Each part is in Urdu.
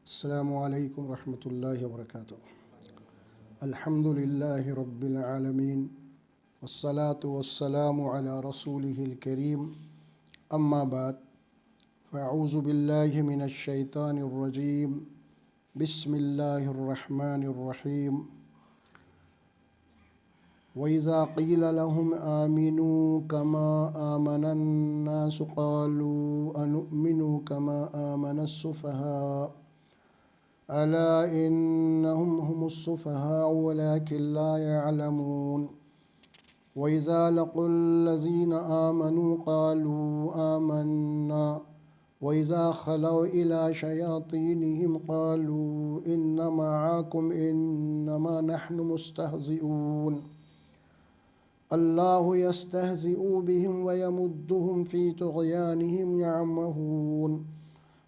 السلام علیکم ورحمۃ اللہ وبرکاتہ۔ الحمدللہ رب العالمین والصلاة والسلام علی رسولہ الکریم، اما بعد فاعوذ باللہ من الشیطان الرجیم، بسم اللہ الرحمن الرحیم۔ وَإِذَا قِيلَ لَهُمْ آمِنُوا كَمَا آمَنَ النَّاسُ قَالُوا أَنُؤْمِنُ كَمَا آمَنَ السُّفَهَاءُ ألا إنهم هم السفهاء ولكن لا يعلمون وإذا لقوا الذين آمنوا قالوا آمنا وإذا خلوا إلى شياطينهم قالوا إن معكم إنما نحن مستهزئون الله يستهزئ بهم ويمدهم في طغيانهم يعمهون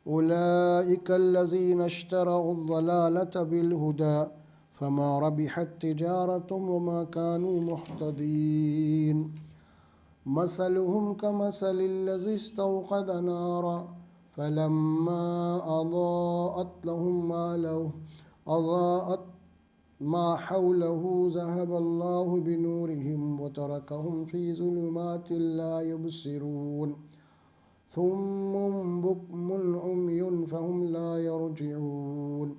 أولئك الذين اشتروا الضلالة بالهدى فما ربحت تجارتهم وما كانوا مهتدين مثلهم كمثل الذي استوقد نارا فلما أضاءت ما حوله ذهب الله بنورهم وتركهم في ظلمات لا يبصرون ثم بكم عمي فهم لا يرجعون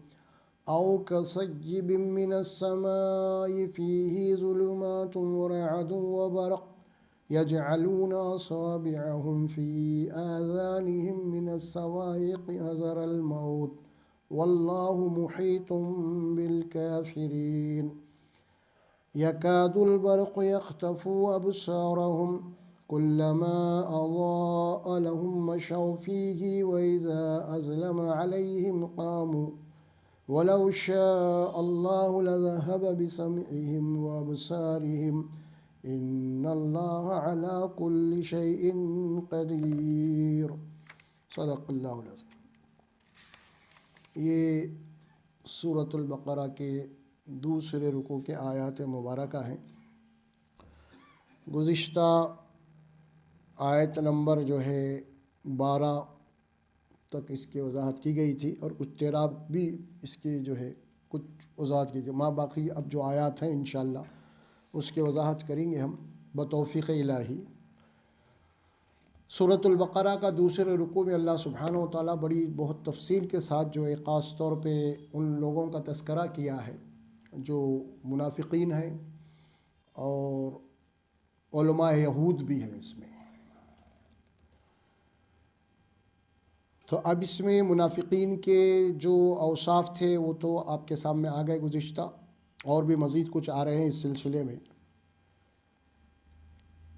أو كصيب من السماء فيه ظلمات ورعد وبرق يجعلون أصابعهم في آذانهم من الصواعق حذر الموت والله محيط بالكافرين يكاد البرق يخطف أبصارهم كلما أضاء لهم مشوا فيه وإذا أظلم عليهم قاموا ولو شاء الله لذهب بسمعهم وأبصارهم إن الله على كل شيء قدير صدق اللہ العظیم۔ یہ سورۃ البقرہ کے دوسرے رکوع کے آیات مبارکہ ہیں۔ گزشتہ آیت نمبر 12 تک اس کی وضاحت کی گئی تھی اور کچھ 13 بھی اس کی کچھ وضاحت کی تھی۔ باقی اب جو آیات ہیں انشاءاللہ اس کی وضاحت کریں گے ہم بتوفیق الہی۔ سورۃ البقرہ کا دوسرے رکوع میں اللہ سبحانہ و تعالیٰ بہت تفصیل کے ساتھ خاص طور پہ ان لوگوں کا تذکرہ کیا ہے جو منافقین ہیں، اور علماء یہود بھی ہیں اس میں۔ تو اب اس میں منافقین کے جو اوصاف تھے وہ تو آپ کے سامنے آ گئے گزشتہ، اور بھی مزید کچھ آ رہے ہیں اس سلسلے میں۔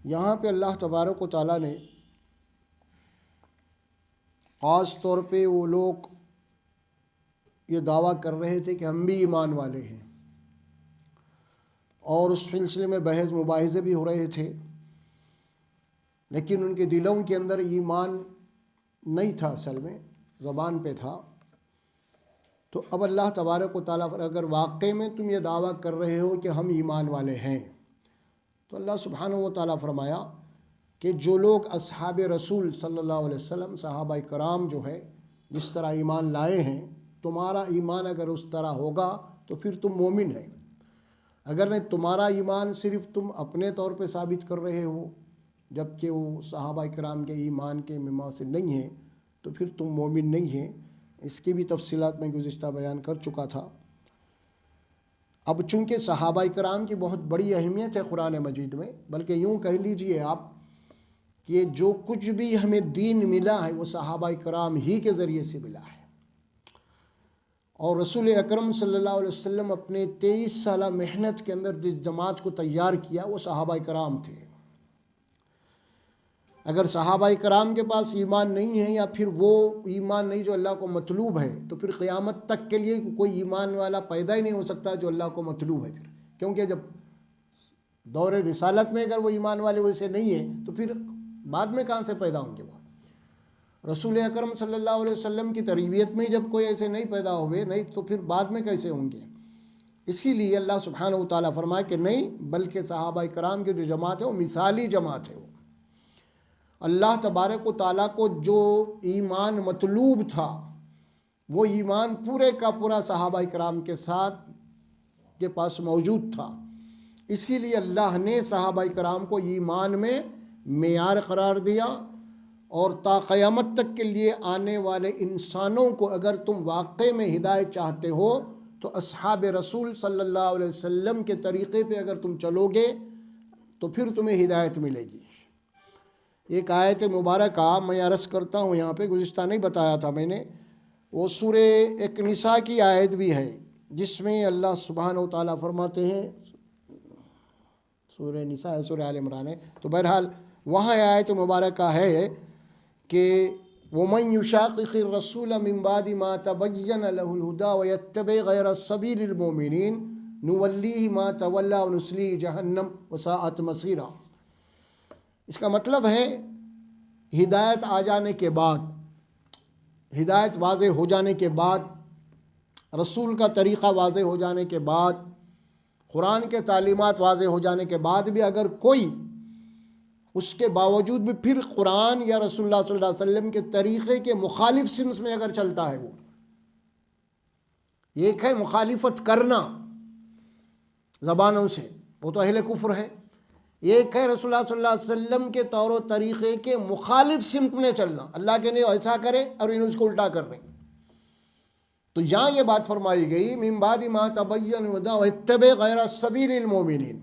یہاں پہ اللہ تبارک و تعالیٰ نے خاص طور پہ وہ لوگ یہ دعویٰ کر رہے تھے کہ ہم بھی ایمان والے ہیں، اور اس سلسلے میں بحث مباحثے بھی ہو رہے تھے، لیکن ان کے دلوں کے اندر ایمان نہیں تھا، اصل میں زبان پہ تھا۔ تو اب اللہ تبارک و تعالیٰ پر اگر واقعے میں تم یہ دعویٰ کر رہے ہو کہ ہم ایمان والے ہیں، تو اللہ سبحانہ و تعالیٰ فرمایا کہ جو لوگ اصحاب رسول صلی اللہ علیہ وسلم صحابہ کرام جس طرح ایمان لائے ہیں، تمہارا ایمان اگر اس طرح ہوگا تو پھر تم مومن ہیں۔ اگر نہیں، تمہارا ایمان صرف تم اپنے طور پہ ثابت کر رہے ہو جبکہ وہ صحابہ کرام کے ایمان کے مماثل نہیں ہیں، تو پھر تم مومن نہیں ہیں۔ اس کی بھی تفصیلات میں گزشتہ بیان کر چکا تھا۔ اب چونکہ صحابہ کرام کی بہت بڑی اہمیت ہے قرآن مجید میں، بلکہ یوں کہہ لیجئے آپ کہ جو کچھ بھی ہمیں دین ملا ہے وہ صحابہ کرام ہی کے ذریعے سے ملا ہے، اور رسول اکرم صلی اللہ علیہ وسلم اپنے 23 سالہ محنت کے اندر جس جماعت کو تیار کیا وہ صحابہ کرام تھے۔ اگر صحابہ کرام کے پاس ایمان نہیں ہے، یا پھر وہ ایمان نہیں جو اللہ کو مطلوب ہے، تو پھر قیامت تک کے لیے کوئی ایمان والا پیدا ہی نہیں ہو سکتا جو اللہ کو مطلوب ہے۔ پھر کیونکہ جب دور رسالت میں اگر وہ ایمان والے ویسے نہیں ہیں تو پھر بعد میں کہاں سے پیدا ہوں گے وہ؟ رسول اکرم صلی اللہ علیہ وسلم کی تربیت میں جب کوئی ایسے نہیں پیدا ہوئے نہیں تو پھر بعد میں کیسے ہوں گے؟ اسی لیے اللہ سبحانہ و تعالیٰ فرمائے کہ نہیں، بلکہ صحابہ کرام کی جو جماعت ہے وہ مثالی جماعت ہے۔ اللہ تبارک و تعالیٰ کو جو ایمان مطلوب تھا وہ ایمان پورے کا پورا صحابہ کرام کے ساتھ کے پاس موجود تھا. اسی لیے اللہ نے صحابہ کرام کو ایمان میں معیار قرار دیا، اور تا قیامت تک کے لیے آنے والے انسانوں کو اگر تم واقع میں ہدایت چاہتے ہو تو اصحاب رسول صلی اللہ علیہ وسلم کے طریقے پہ اگر تم چلو گے تو پھر تمہیں ہدایت ملے گی. ایک آیت مبارکہ میں عرض کرتا ہوں یہاں پہ، گزشتہ نہیں بتایا تھا میں نے، وہ سورہ ایک نساء کی آیت بھی ہے جس میں اللہ سبحانہ و تعالیٰ فرماتے ہیں، سورہ نساء ہے، سورہ آل عمران ہے، تو بہرحال وہاں آیت مبارکہ ہے کہ وَمَن يُشَاقِقِ الرَّسُولَ مِن بَعْدِ مَا تَبَيَّنَ لَهُ الْهُدَىٰ وَيَتَّبِعْ غَيْرَ سَبِيلِ الْمُؤْمِنِينَ نُوَلِّهِ مَا تَوَلَّىٰ وَنُصْلِيهِ جَهَنَّمَ وَسَاءَتْ مَصِيرًا. اس کا مطلب ہے ہدایت آ جانے کے بعد، ہدایت واضح ہو جانے کے بعد، رسول کا طریقہ واضح ہو جانے کے بعد، قرآن کے تعلیمات واضح ہو جانے کے بعد بھی اگر کوئی اس کے باوجود بھی پھر قرآن یا رسول اللہ صلی اللہ علیہ وسلم کے طریقے کے مخالف سمت میں اگر چلتا ہے، وہ ایک ہے مخالفت کرنا زبانوں سے، وہ تو اہل کفر ہے، ایک ہے رسول اللہ صلی اللہ علیہ وسلم کے طور و طریقے کے مخالف سمت میں چلنا، اللہ کے نے ایسا کرے اور انہوں اس کو الٹا کر رہے ہیں. تو یہاں یہ بات فرمائی گئی من بعد ما تبین الہدی واتبع غیر سبیل المؤمنین.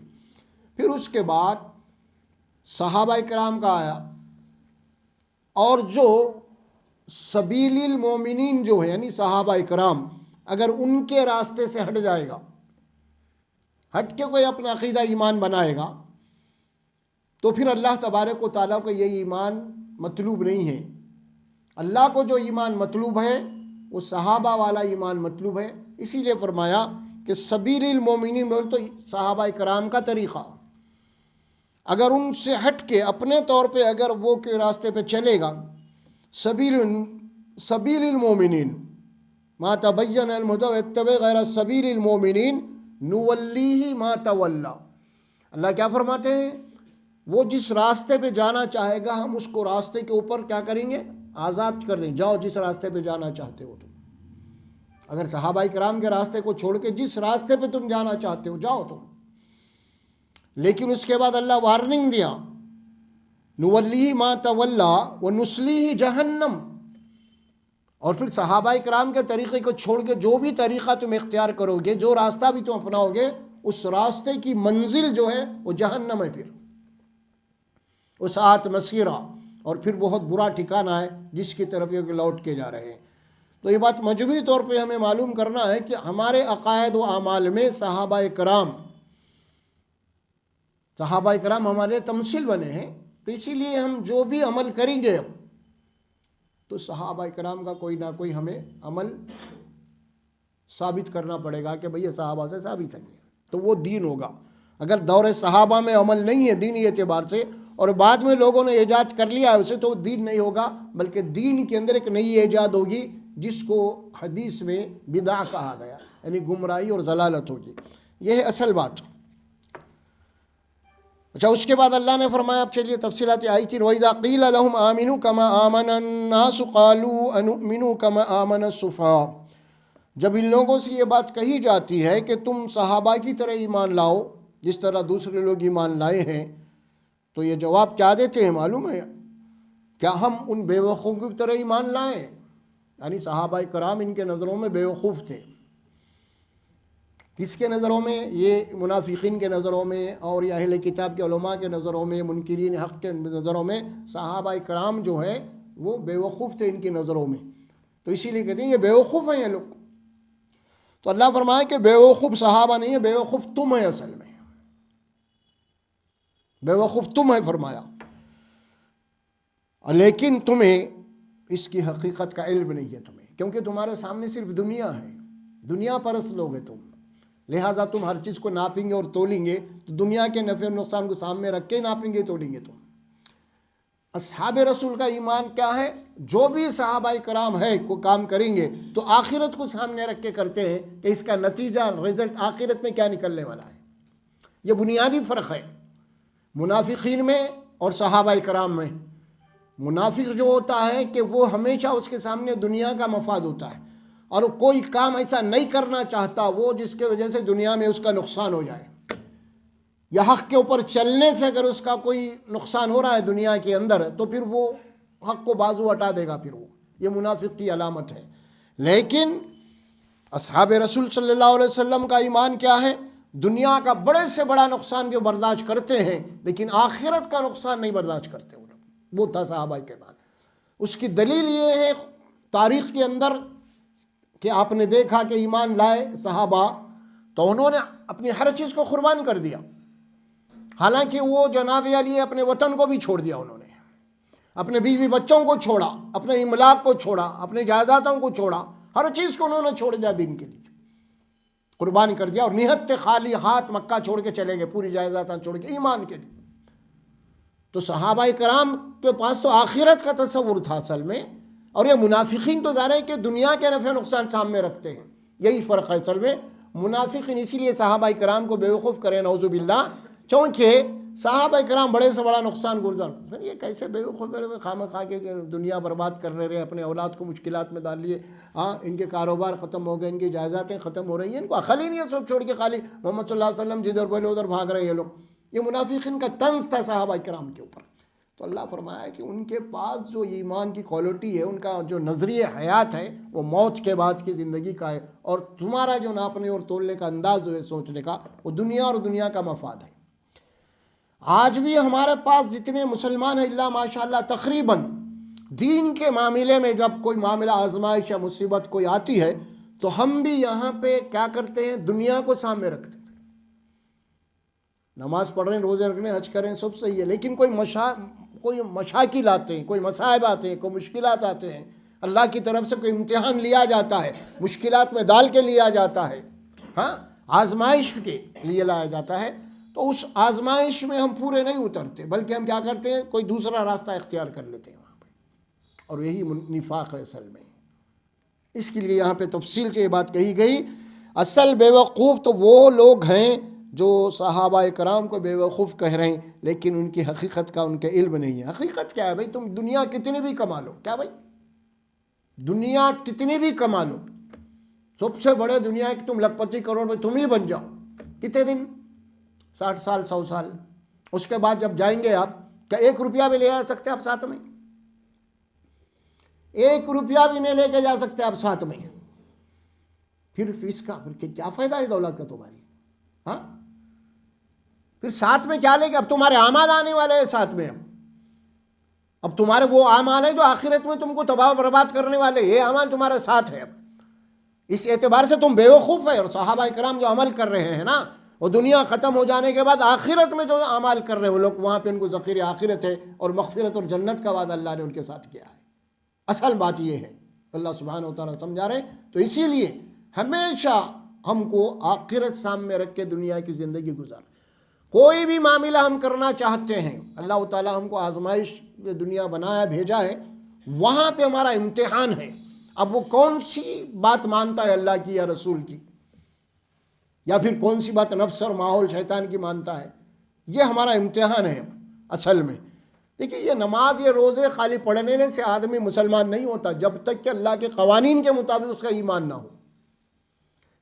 پھر اس کے بعد صحابہ کرام کا آیا، اور جو سبیل المؤمنین جو ہے یعنی صحابہ کرام، اگر ان کے راستے سے ہٹ جائے گا، ہٹ کے کوئی اپنا عقیدہ ایمان بنائے گا، تو پھر اللہ تبارک و تعالیٰ کو یہ ایمان مطلوب نہیں ہے. اللہ کو جو ایمان مطلوب ہے وہ صحابہ والا ایمان مطلوب ہے. اسی لیے فرمایا کہ سبیل المومنین بول تو صحابہ کرام کا طریقہ، اگر ان سے ہٹ کے اپنے طور پہ اگر وہ کے راستے پہ چلے گا، سبیل المومنین ما تبین الہدی واتبع غیر سبیل المومنین نولیہ ما تولی. اللہ کیا فرماتے ہیں؟ وہ جس راستے پہ جانا چاہے گا ہم اس کو راستے کے اوپر کیا کریں گے؟ آزاد کر دیں. جاؤ جس راستے پہ جانا چاہتے ہو تم. اگر صحابہ کرام کے راستے کو چھوڑ کے جس راستے پہ تم جانا چاہتے ہو جاؤ تم. لیکن اس کے بعد اللہ وارننگ دیا، نولیہ ما تولی ونصلیہ جہنم. اور پھر صحابہ کرام کے طریقے کو چھوڑ کے جو بھی طریقہ تم اختیار کرو گے، جو راستہ بھی تم اپناؤ گے، اس راستے کی منزل جو ہے وہ جہنم ہے. پھر وساءت مصیرا، اور پھر بہت برا ٹھکانہ ہے جس کی طرف یہ لوٹ کے جا رہے ہیں. تو یہ بات مجموعی طور پہ ہمیں معلوم کرنا ہے کہ ہمارے عقائد و اعمال میں صحابہ کرام ہمارے تمثیل بنے ہیں. تو اسی لیے ہم جو بھی عمل کریں گے اب تو صحابہ کرام کا کوئی نہ کوئی ہمیں عمل ثابت کرنا پڑے گا کہ بھئی یہ صحابہ سے ثابت ہے، تو وہ دین ہوگا. اگر دور صحابہ میں عمل نہیں ہے دینی اعتبار سے، اور بعد میں لوگوں نے ایجاد کر لیا ہے اسے، تو دین نہیں ہوگا، بلکہ دین کے اندر ایک نئی ایجاد ہوگی جس کو حدیث میں بدعہ کہا گیا، یعنی گمراہی اور ضلالت ہوگی. یہ ہے اصل بات. اچھا، اس کے بعد اللہ نے فرمایا، اب چلیے تفصیلات آئی تھی، وَإِذَا قِيلَ لَهُمْ آمِنُوا كَمَا آمَنَ النَّاسُ قَالُوا أَنُؤْمِنُ كَمَا آمَنَ السُّفَهَاءُ. جب ان لوگوں سے یہ بات کہی جاتی ہے کہ تم صحابہ کی طرح ایمان لاؤ جس طرح دوسرے لوگ ایمان لائے ہیں، تو یہ جواب کیا دیتے ہیں معلوم ہے؟ کیا ہم ان بے وقوفوں کی طرح ایمان لائیں؟ یعنی صحابہ کرام ان کے نظروں میں بے وقوف تھے. کس کے نظروں میں؟ یہ منافقین کے نظروں میں، اور یہ اہل کتاب کے علماء کے نظروں میں، منکرین حق کے نظروں میں صحابہ کرام جو ہے وہ بے وقوف تھے ان کی نظروں میں. تو اسی لیے کہتے ہیں یہ بے وقوف ہیں یہ لوگ. تو اللہ فرمائے کہ بے وقوف صحابہ نہیں ہے، بے وقوف تم ہے. اصل میں بے وقوف تم ہے فرمایا، لیکن تمہیں اس کی حقیقت کا علم نہیں ہے تمہیں، کیونکہ تمہارے سامنے صرف دنیا ہے، دنیا پرست لوگ ہیں تم. لہٰذا تم ہر چیز کو ناپیں گے اور تولیں گے تو دنیا کے نفع و نقصان کو سامنے رکھ کے ناپیں گے تولیں گے تم. اصحاب رسول کا ایمان کیا ہے؟ جو بھی صحابہ کرام ہے کو کام کریں گے تو آخرت کو سامنے رکھ کے کرتے ہیں کہ اس کا نتیجہ رزلٹ آخرت میں کیا نکلنے والا ہے. یہ بنیادی فرق ہے منافقین میں اور صحابہ کرام میں. منافق جو ہوتا ہے کہ وہ ہمیشہ اس کے سامنے دنیا کا مفاد ہوتا ہے، اور کوئی کام ایسا نہیں کرنا چاہتا وہ جس کے وجہ سے دنیا میں اس کا نقصان ہو جائے، یا حق کے اوپر چلنے سے اگر اس کا کوئی نقصان ہو رہا ہے دنیا کے اندر تو پھر وہ حق کو بازو ہٹا دے گا، پھر وہ یہ منافق کی علامت ہے۔ لیکن اصحاب رسول صلی اللہ علیہ وسلم کا ایمان کیا ہے؟ دنیا کا بڑے سے بڑا نقصان جو برداشت کرتے ہیں لیکن آخرت کا نقصان نہیں برداشت کرتے، وہ تھا صحابہ کے ایمان۔ اس کی دلیل یہ ہے تاریخ کے اندر کہ آپ نے دیکھا کہ ایمان لائے صحابہ تو انہوں نے اپنی ہر چیز کو قربان کر دیا، حالانکہ وہ جناب علی اپنے وطن کو بھی چھوڑ دیا، انہوں نے اپنے بیوی بچوں کو چھوڑا، اپنے املاک کو چھوڑا، اپنے جائیدادوں کو چھوڑا، ہر چیز کو انہوں نے چھوڑ دیا، دین کے لیے قربان کر دیا، اور نہت خالی ہاتھ مکہ چھوڑ کے چلے گئے، پوری جائیداد چھوڑ کے ایمان کے لیے۔ تو صحابہ کرام کے پاس تو آخرت کا تصور تھا اصل میں، اور یہ منافقین تو ظاہر ہے کہ دنیا کے نفع نقصان سامنے رکھتے ہیں، یہی فرق ہے اصل میں۔ منافقین اسی لیے صحابہ کرام کو بیوقوف کریں نعوذ باللہ، چونکہ صحابہ کرام بڑے سے بڑا نقصان گزار، یہ کیسے بیوقوف خام خواہ کے دنیا برباد کر رہے، اپنے اولاد کو مشکلات میں ڈال لیے، ہاں ان کے کاروبار ختم ہو گئے، ان کی جائیدادیں ختم ہو رہی ہیں، ان کو عقل ہی نہیں ہے، سب چھوڑ کے خالی محمد صلی اللہ علیہ وسلم جدھر بولے ادھر بھاگ رہے ہیں لوگ۔ یہ منافقین کا طنز تھا صحابہ کرام کے اوپر۔ تو اللہ فرمایا کہ ان کے پاس جو ایمان کی کوالٹی ہے، ان کا جو نظریہ حیات ہے وہ موت کے بعد کی زندگی کا ہے، اور تمہارا جو ناپنے اور تولنے کا انداز ہے سوچنے کا وہ دنیا اور دنیا کا مفاد ہے۔ آج بھی ہمارے پاس جتنے مسلمان ہیں اللہ ماشاءاللہ تقریباً دین کے معاملے میں جب کوئی معاملہ آزمائش یا مصیبت کوئی آتی ہے تو ہم بھی یہاں پہ کیا کرتے ہیں؟ دنیا کو سامنے رکھتے ہیں۔ نماز پڑھ رہے ہیں، روزے رکھ رہے ہیں، حج کر رہے ہیں، سب صحیح ہے، لیکن کوئی مشاکل آتے ہیں، کوئی مصائب آتے ہیں، کوئی مشکلات آتے ہیں، اللہ کی طرف سے کوئی امتحان لیا جاتا ہے، مشکلات میں ڈال کے لیا جاتا ہے، ہاں آزمائش کے لیے لایا جاتا ہے، تو اس آزمائش میں ہم پورے نہیں اترتے بلکہ ہم کیا کرتے ہیں؟ کوئی دوسرا راستہ اختیار کر لیتے ہیں وہاں پہ، اور یہی نفاق ہے اصل میں۔ اس کے لیے یہاں پہ تفصیل سے یہ بات کہی گئی۔ اصل بیوقوف تو وہ لوگ ہیں جو صحابہ کرام کو بیوقوف کہہ رہے ہیں لیکن ان کی حقیقت کا ان کے علم نہیں ہے۔ حقیقت کیا ہے بھائی؟ تم دنیا کتنی بھی کما لو، کیا بھائی دنیا کتنی بھی کما لو، سب سے بڑے دنیا کی تم لکھپتی کروڑ میں تم ہی بن جاؤ، کتنے دن؟ 60 سال 100 سال، اس کے بعد جب جائیں گے آپ کیا 1 روپیہ بھی لے جا سکتے آپ ساتھ میں؟ 1 روپیہ بھی نہیں لے کے جا سکتے آپ ساتھ میں، پھر اس کا پھر کیا فائدہ ہے دولت کا تمہاری؟ ہاں پھر ساتھ میں کیا لے گا؟ اب تمہارے اعمال آنے والے ہیں ساتھ میں، اب تمہارے وہ اعمال ہیں جو آخرت میں تم کو تباہ و برباد کرنے والے، یہ اعمال تمہارے ساتھ ہے۔ اب اس اعتبار سے تم بیوقوف ہے، اور صحابہ کرام جو عمل کر رہے ہیں نا وہ دنیا ختم ہو جانے کے بعد آخرت میں جو اعمال کر رہے ہیں وہ لوگ وہاں پہ ان کو ذخیر آخرت ہے اور مغفرت اور جنت کا وعدہ اللہ نے ان کے ساتھ کیا ہے۔ اصل بات یہ ہے، اللہ سبحانہ و تعالیٰ سمجھا رہے ہیں۔ تو اسی لیے ہمیشہ ہم کو آخرت سامنے رکھ کے دنیا کی زندگی گزار، کوئی بھی معاملہ ہم کرنا چاہتے ہیں، اللہ تعالیٰ ہم کو آزمائش میں دنیا بنایا بھیجا ہے، وہاں پہ ہمارا امتحان ہے۔ اب وہ کون سی بات مانتا ہے اللہ کی یا رسول کی، یا پھر کون سی بات نفس اور ماحول شیطان کی مانتا ہے، یہ ہمارا امتحان ہے اصل میں۔ دیکھیے یہ نماز یہ روزے خالی پڑھنے سے آدمی مسلمان نہیں ہوتا جب تک کہ اللہ کے قوانین کے مطابق اس کا ایمان نہ ہو۔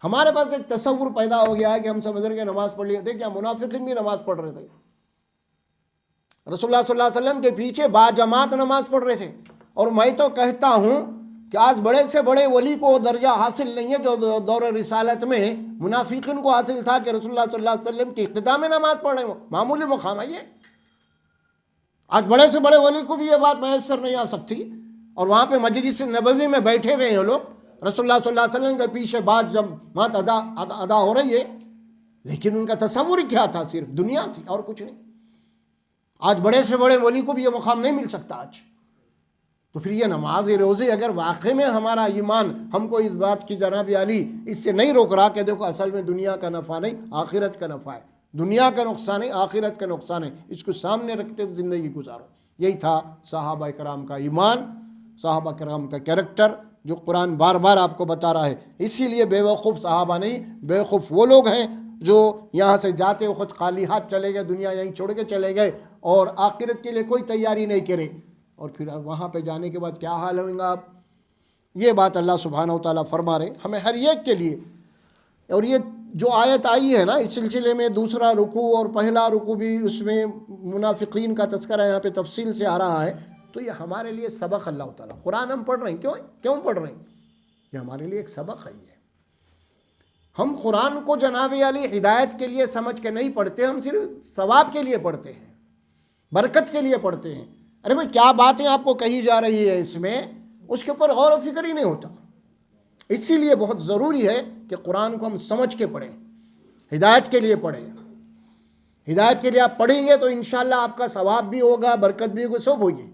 ہمارے پاس ایک تصور پیدا ہو گیا ہے کہ ہم سمجھ رہے کہ نماز پڑھ لیے تھے، کیا منافقین بھی نماز پڑھ رہے تھے؟ رسول اللہ صلی اللہ علیہ وسلم کے پیچھے باجماعت نماز پڑھ رہے تھے، اور میں تو کہتا ہوں کہ آج بڑے سے بڑے ولی کو درجہ حاصل نہیں ہے جو دور رسالت میں منافقین کو حاصل تھا کہ رسول اللہ صلی اللہ علیہ وسلم کی اقتداء میں نماز پڑھ رہے ہیں، معمولی مقام ہے یہ۔ آج بڑے سے بڑے ولی کو بھی یہ بات میسر نہیں آ سکتی، اور وہاں پہ مجلس نبوی میں بیٹھے ہوئے ہیں لوگ، رسول اللہ صلی اللہ علیہ وسلم کے پیچھے بعد جب بات ادا ہو رہی ہے، لیکن ان کا تصور کیا تھا؟ صرف دنیا تھی اور کچھ نہیں۔ آج بڑے سے بڑے ولی کو بھی یہ مقام نہیں مل سکتا آج۔ تو پھر یہ نماز یہ روزے اگر واقعی میں ہمارا ایمان ہم کو اس بات کی جناب علی اس سے نہیں روک رہا کہ دیکھو اصل میں دنیا کا نفع نہیں آخرت کا نفع ہے، دنیا کا نقصان ہے آخرت کا نقصان ہے، اس کو سامنے رکھتے ہوئے زندگی گزارو۔ یہی تھا صحابہ کرام کا ایمان، صحابہ کرام کا کیریکٹر جو قرآن بار بار آپ کو بتا رہا ہے۔ اسی لیے بیوقوف صحابہ نہیں، بیوقوف وہ لوگ ہیں جو یہاں سے جاتے وقت خالی ہاتھ چلے گئے، دنیا یہیں چھوڑ کے چلے گئے اور آخرت کے لیے کوئی تیاری نہیں کرے، اور پھر وہاں پہ جانے کے بعد کیا حال ہوگا؟ آپ یہ بات اللہ سبحانہ و تعالیٰ فرما رہے ہمیں ہر ایک کے لیے. اور یہ جو آیت آئی ہے نا اس سلسلے میں، دوسرا رکوع اور پہلا رکوع بھی اس میں منافقین کا تذکرہ یہاں پہ تفصیل سے آ رہا ہے. تو یہ ہمارے لیے سبق اللہ تعالیٰ، قرآن ہم پڑھ رہے ہیں کیوں پڑھ رہے ہیں؟ یہ ہمارے لیے ایک سبق ہے. یہ ہم قرآن کو جناب علی ہدایت کے لیے سمجھ کے نہیں پڑھتے، ہم صرف ثواب کے لیے پڑھتے ہیں، برکت کے لیے پڑھتے ہیں. ارے بھائی کیا باتیں آپ کو کہی جا رہی ہے اس میں، اس کے اوپر غور و فکر ہی نہیں ہوتا. اسی لیے بہت ضروری ہے کہ قرآن کو ہم سمجھ کے پڑھیں، ہدایت کے لیے پڑھیں. ہدایت کے لیے آپ پڑھیں گے تو انشاءاللہ آپ کا ثواب بھی ہوگا، برکت بھی ہوگی، سب ہوگی.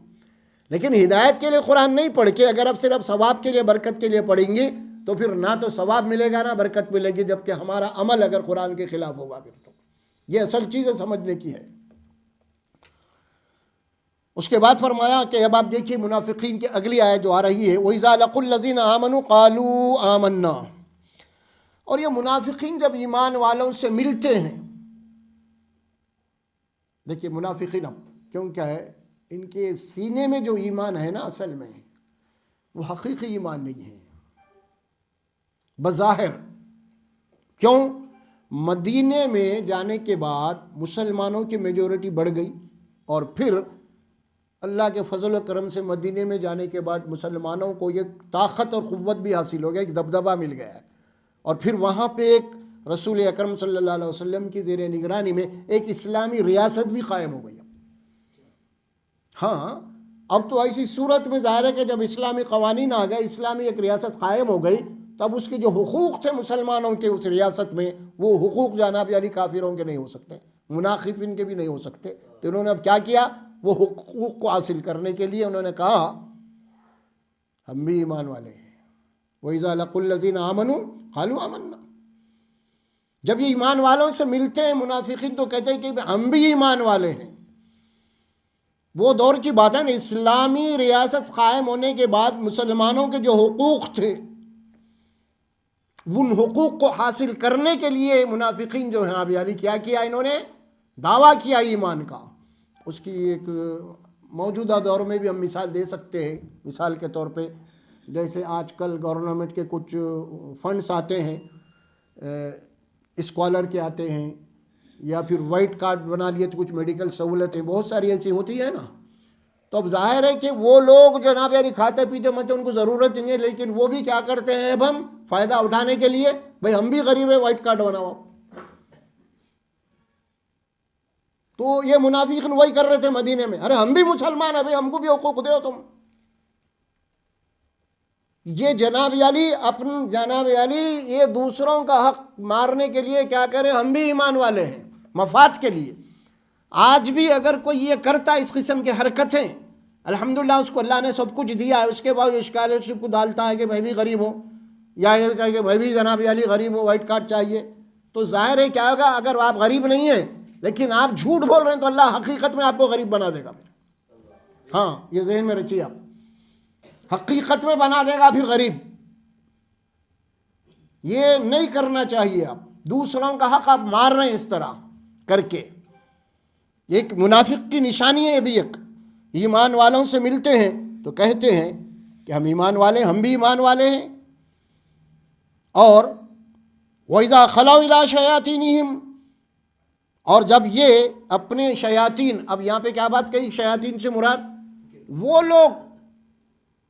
لیکن ہدایت کے لیے قرآن نہیں پڑھ کے اگر آپ صرف ثواب کے لیے، برکت کے لیے پڑھیں گے تو پھر نہ تو ثواب ملے گا نہ برکت ملے گی، جبکہ ہمارا عمل اگر قرآن کے خلاف ہوگا پھر تو. یہ اصل چیزیں سمجھنے کی ہے. اس کے بعد فرمایا کہ اب آپ دیکھیے منافقین کی اگلی آیت جو آ رہی ہے، وَإِذَا لَقُوا الَّذِينَ آمَنُوا قَالُوا آمَنَّا. اور یہ منافقین جب ایمان والوں سے ملتے ہیں، دیکھیے منافقین اب کیوں کیا ہے، ان کے سینے میں جو ایمان ہے نا اصل میں وہ حقیقی ایمان نہیں ہے بظاہر. کیوں؟ مدینے میں جانے کے بعد مسلمانوں کی میجورٹی بڑھ گئی، اور پھر اللہ کے فضل و کرم سے مدینے میں جانے کے بعد مسلمانوں کو ایک طاقت اور قوت بھی حاصل ہو گیا، ایک دبدبہ مل گیا ہے. اور پھر وہاں پہ ایک رسول اکرم صلی اللہ علیہ وسلم کی زیر نگرانی میں ایک اسلامی ریاست بھی قائم ہو گئی. ہاں اب تو ایسی صورت میں ظاہر ہے کہ جب اسلامی قوانین آ گئے، اسلامی ایک ریاست قائم ہو گئی، تب اس کے جو حقوق تھے مسلمانوں کے اس ریاست میں، وہ حقوق جناب علی کافروں کے نہیں ہو سکتے، منافقین کے بھی نہیں ہو سکتے. تو انہوں نے اب کیا کیا، وہ حقوق کو حاصل کرنے کے لیے انہوں نے کہا ہم بھی ایمان والے ہیں. وَإِذَا لَقُوا الَّذِينَ آمَنُوا قَالُوا آمَنَّا. جب یہ ایمان والوں سے ملتے ہیں منافقین تو کہتے ہیں کہ ہم بھی ایمان والے ہیں. وہ دور کی بات ہے نا، اسلامی ریاست قائم ہونے کے بعد مسلمانوں کے جو حقوق تھے ان حقوق کو حاصل کرنے کے لیے منافقین جو ہیں ابھی علی کیا انہوں نے دعویٰ کیا ایمان کا. اس کی ایک موجودہ دور میں بھی ہم مثال دے سکتے ہیں. مثال کے طور پہ جیسے آج کل گورنمنٹ کے کچھ فنڈس آتے ہیں، اسکالر کے آتے ہیں، یا پھر وائٹ کارڈ بنا لیے تو کچھ میڈیکل سہولتیں بہت ساری ایسی ہوتی ہے نا. تو اب ظاہر ہے کہ وہ لوگ جناب یعنی کھاتے پیتے مت ان کو ضرورت نہیں ہے، لیکن وہ بھی کیا کرتے ہیں اب ہم فائدہ اٹھانے کے لیے، بھئی ہم بھی غریب ہیں وائٹ کارڈ بناؤ. تو یہ منافقین وہی کر رہے تھے مدینے میں، ارے ہم بھی مسلمان ہیں بھئی ہم کو بھی حقوق دیو تم. یہ جناب علی یہ دوسروں کا حق مارنے کے لیے کیا کرے، ہم بھی ایمان والے ہیں مفاد کے لیے. آج بھی اگر کوئی یہ کرتا اس قسم کی حرکتیں، الحمدللہ اس کو اللہ نے سب کچھ دیا ہے، اس کے بعد اسکالرشپ کو ڈالتا ہے کہ میں بھی غریب ہوں، یا یہ کہے کہ میں بھی جناب علی غریب ہوں وائٹ کارڈ چاہیے، تو ظاہر ہے کیا ہوگا، اگر آپ غریب نہیں ہیں لیکن آپ جھوٹ بول رہے ہیں تو اللہ حقیقت میں آپ کو غریب بنا دے گا. ہاں یہ ذہن میں رکھیے آپ، حقیقت میں بنا دے گا پھر غریب. یہ نہیں کرنا چاہیے. آپ دوسروں کا حق آپ مار رہے ہیں اس طرح کر کے. ایک منافق کی نشانی ہے. یہ بھی ایک ایمان والوں سے ملتے ہیں تو کہتے ہیں کہ ہم ایمان والے ہیں، ہم بھی ایمان والے ہیں. اور وَإِذَا خَلَوْا إِلَىٰ شَيَاطِينِهِمْ، اور جب یہ اپنے شیاطین، اب یہاں پہ کیا بات کہی، شیاطین سے مراد وہ لوگ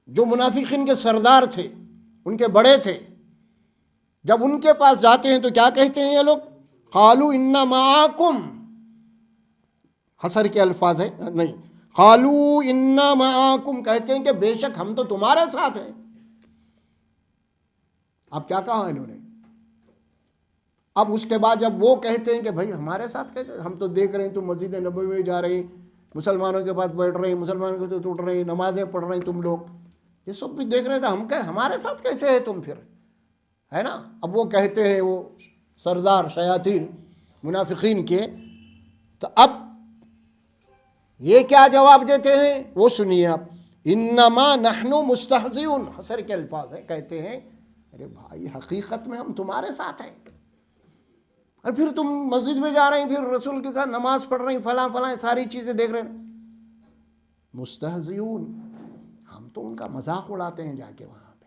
جو منافقین کے سردار تھے، ان کے بڑے تھے، جب ان کے پاس جاتے ہیں تو کیا کہتے ہیں یہ لوگ، قَالُوا إِنَّا مَعَكُمْ، حصر کے الفاظ ہیں نہیں، قَالُوا إِنَّا مَعَكُمْ، کہتے ہیں کہ بے شک ہم تو تمہارے ساتھ ہیں. اب کیا کہا انہوں نے، اب اس کے بعد جب وہ کہتے ہیں کہ بھائی ہمارے ساتھ کیسے، ہم تو دیکھ رہے ہیں تم مسجد نبوی میں جا رہے ہیں، مسلمانوں کے پاس بیٹھ رہے ہیں، مسلمانوں کے ساتھ اٹھ رہے ہیں، نمازیں پڑھ رہے ہیں تم لوگ، یہ سب بھی دیکھ رہے تھے، ہم کہے ہمارے ساتھ کیسے ہے تم پھر، ہے نا. اب وہ کہتے ہیں وہ سردار شیاطین منافقین کے، تو اب یہ کیا جواب دیتے ہیں وہ سنیے آپ. انما نحن مستہزئون، حصر کے الفاظ ہیں، کہتے ہیں ارے بھائی حقیقت میں ہم تمہارے ساتھ ہیں، اور پھر تم مسجد میں جا رہے ہیں، پھر رسول کے ساتھ نماز پڑھ رہے ہیں، فلاں فلاں ساری چیزیں دیکھ رہے ہیں. مستہزئون، ہم تو ان کا مذاق اڑاتے ہیں جا کے وہاں پہ.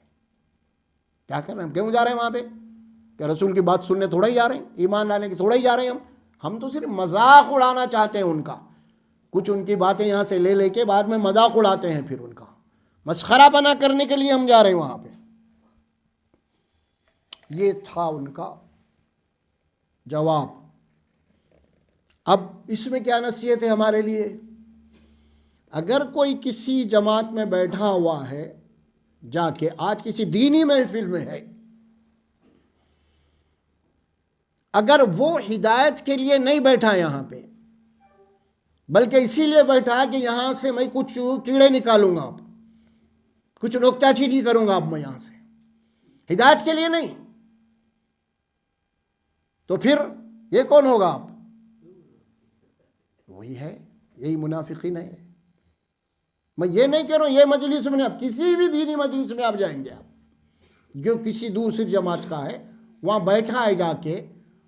کیا کر رہے ہیں ہم؟ کیوں جا رہے ہیں وہاں پہ؟ کہ رسول کی بات سننے تھوڑا ہی جا رہے ہیں، ایمان لانے کی تھوڑا ہی جا رہے ہیں ہم تو صرف مذاق اڑانا چاہتے ہیں ان کا، کچھ ان کی باتیں یہاں سے لے کے بعد میں مذاق اڑاتے ہیں، پھر ان کا مسخرہ بنا کرنے کے لیے ہم جا رہے ہیں وہاں پہ۔ یہ تھا ان کا جواب۔ اب اس میں کیا نصیحت ہے ہمارے لیے؟ اگر کوئی کسی جماعت میں بیٹھا ہوا ہے جا کے، آج کسی دینی محفل میں ہے، اگر وہ ہدایت کے لیے نہیں بیٹھا یہاں پہ، بلکہ اسی لیے بیٹھا کہ یہاں سے میں کچھ کیڑے نکالوں گا، اب کچھ نکتہ چینی کروں گا اب میں یہاں سے، ہدایت کے لیے نہیں، تو پھر یہ کون ہوگا؟ آپ وہی ہے، یہی منافقین ہے۔ میں یہ نہیں کہہ رہا ہوں یہ مجلس میں، آپ کسی بھی دینی مجلس میں آپ جائیں گے، آپ جو کسی دوسری جماعت کا ہے وہاں بیٹھا ہے جا کے،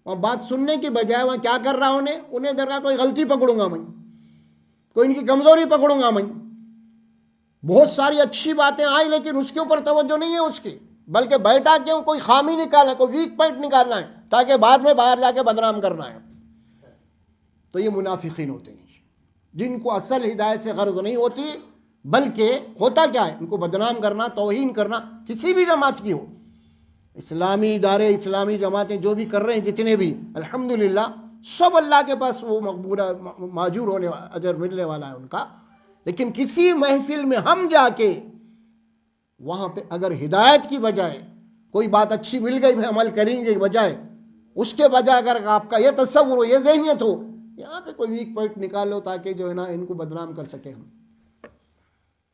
وہاں بات سننے کی بجائے وہاں کیا کر رہا انہیں درگاہ کوئی غلطی پکڑوں گا میں، کوئی ان کی کمزوری پکڑوں گا میں، بہت ساری اچھی باتیں آئیں لیکن اس کے اوپر توجہ نہیں ہے اس کی، بلکہ بیٹھا کیوں کوئی خامی نکالنا، کوئی ویک پوائنٹ نکالنا ہے تاکہ بعد میں باہر جا کے بدنام کرنا ہے۔ تو یہ منافقین ہوتے ہیں جن کو اصل ہدایت سے غرض نہیں ہوتی، بلکہ ہوتا کیا ہے، ان کو بدنام کرنا، توہین کرنا، کسی بھی جماعت کی ہو، اسلامی ادارے، اسلامی جماعتیں جو بھی کر رہے ہیں جتنے بھی، الحمدللہ سب اللہ کے پاس وہ مقبول ماجور ہونے اجر ملنے والا ہے ان کا، لیکن کسی محفل میں ہم جا کے وہاں پہ اگر ہدایت کی بجائے کوئی بات اچھی مل گئی عمل کریں گے بجائے اس کے بجائے اگر آپ کا یہ تصور ہو، یہ ذہنیت ہو، یہاں پہ کوئی ویک پوائنٹ نکالو تاکہ جو ہے نا ان کو بدنام کر سکے ہم،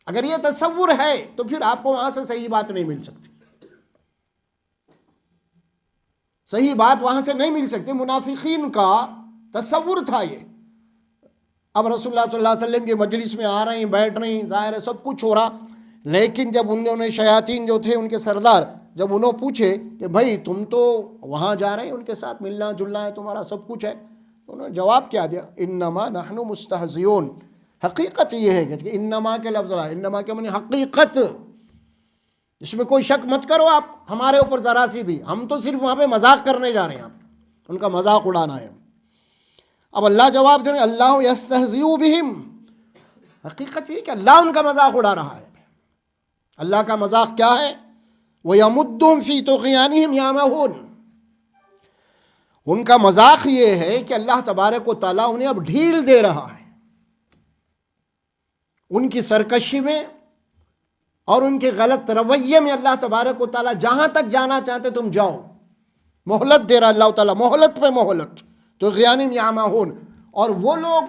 اگر یہ تصور ہے تو پھر آپ کو وہاں سے صحیح بات نہیں مل سکتی، صحیح بات وہاں سے نہیں مل سکتی۔ منافقین کا تصور تھا یہ۔ اب رسول اللہ صلی اللہ علیہ وسلم کے مجلس میں آ رہے ہیں، بیٹھ رہے ہیں، ظاہر ہے سب کچھ ہو رہا، لیکن جب انہوں نے شیاطین جو تھے ان کے سردار، جب انہوں پوچھے کہ بھائی تم تو وہاں جا رہے ہیں، ان کے ساتھ ملنا جلنا ہے، تمہارا سب کچھ ہے، تو انہوں نے جواب کیا دیا؟ انما نحن مستہزئون۔ حقیقت یہ ہے کہ انما کے لفظ ہے، انما کے معنی حقیقت، اس میں کوئی شک مت کرو آپ ہمارے اوپر ذرا سی بھی، ہم تو صرف وہاں پہ مذاق کرنے جا رہے ہیں، ان کا مذاق اڑانا ہے۔ اب اللہ جواب دے، اللہ یستہزئ بہم، حقیقت یہ کہ اللہ ان کا مذاق اڑا رہا ہے۔ اللہ کا مذاق کیا ہے؟ وَيَمُدُّهُمْ فِي طُغْيَانِهِمْ يَعْمَهُونَ، ان کا مذاق یہ ہے کہ اللہ تبارک و تعالیٰ انہیں اب ڈھیل دے رہا ہے، ان کی سرکشی میں اور ان کے غلط رویے میں اللہ تبارک و تعالیٰ جہاں تک جانا چاہتے تم جاؤ، مہلت دے رہا اللہ تعالیٰ، مہلت پہ مہلت، تو غیانم یعمہون، اور وہ لوگ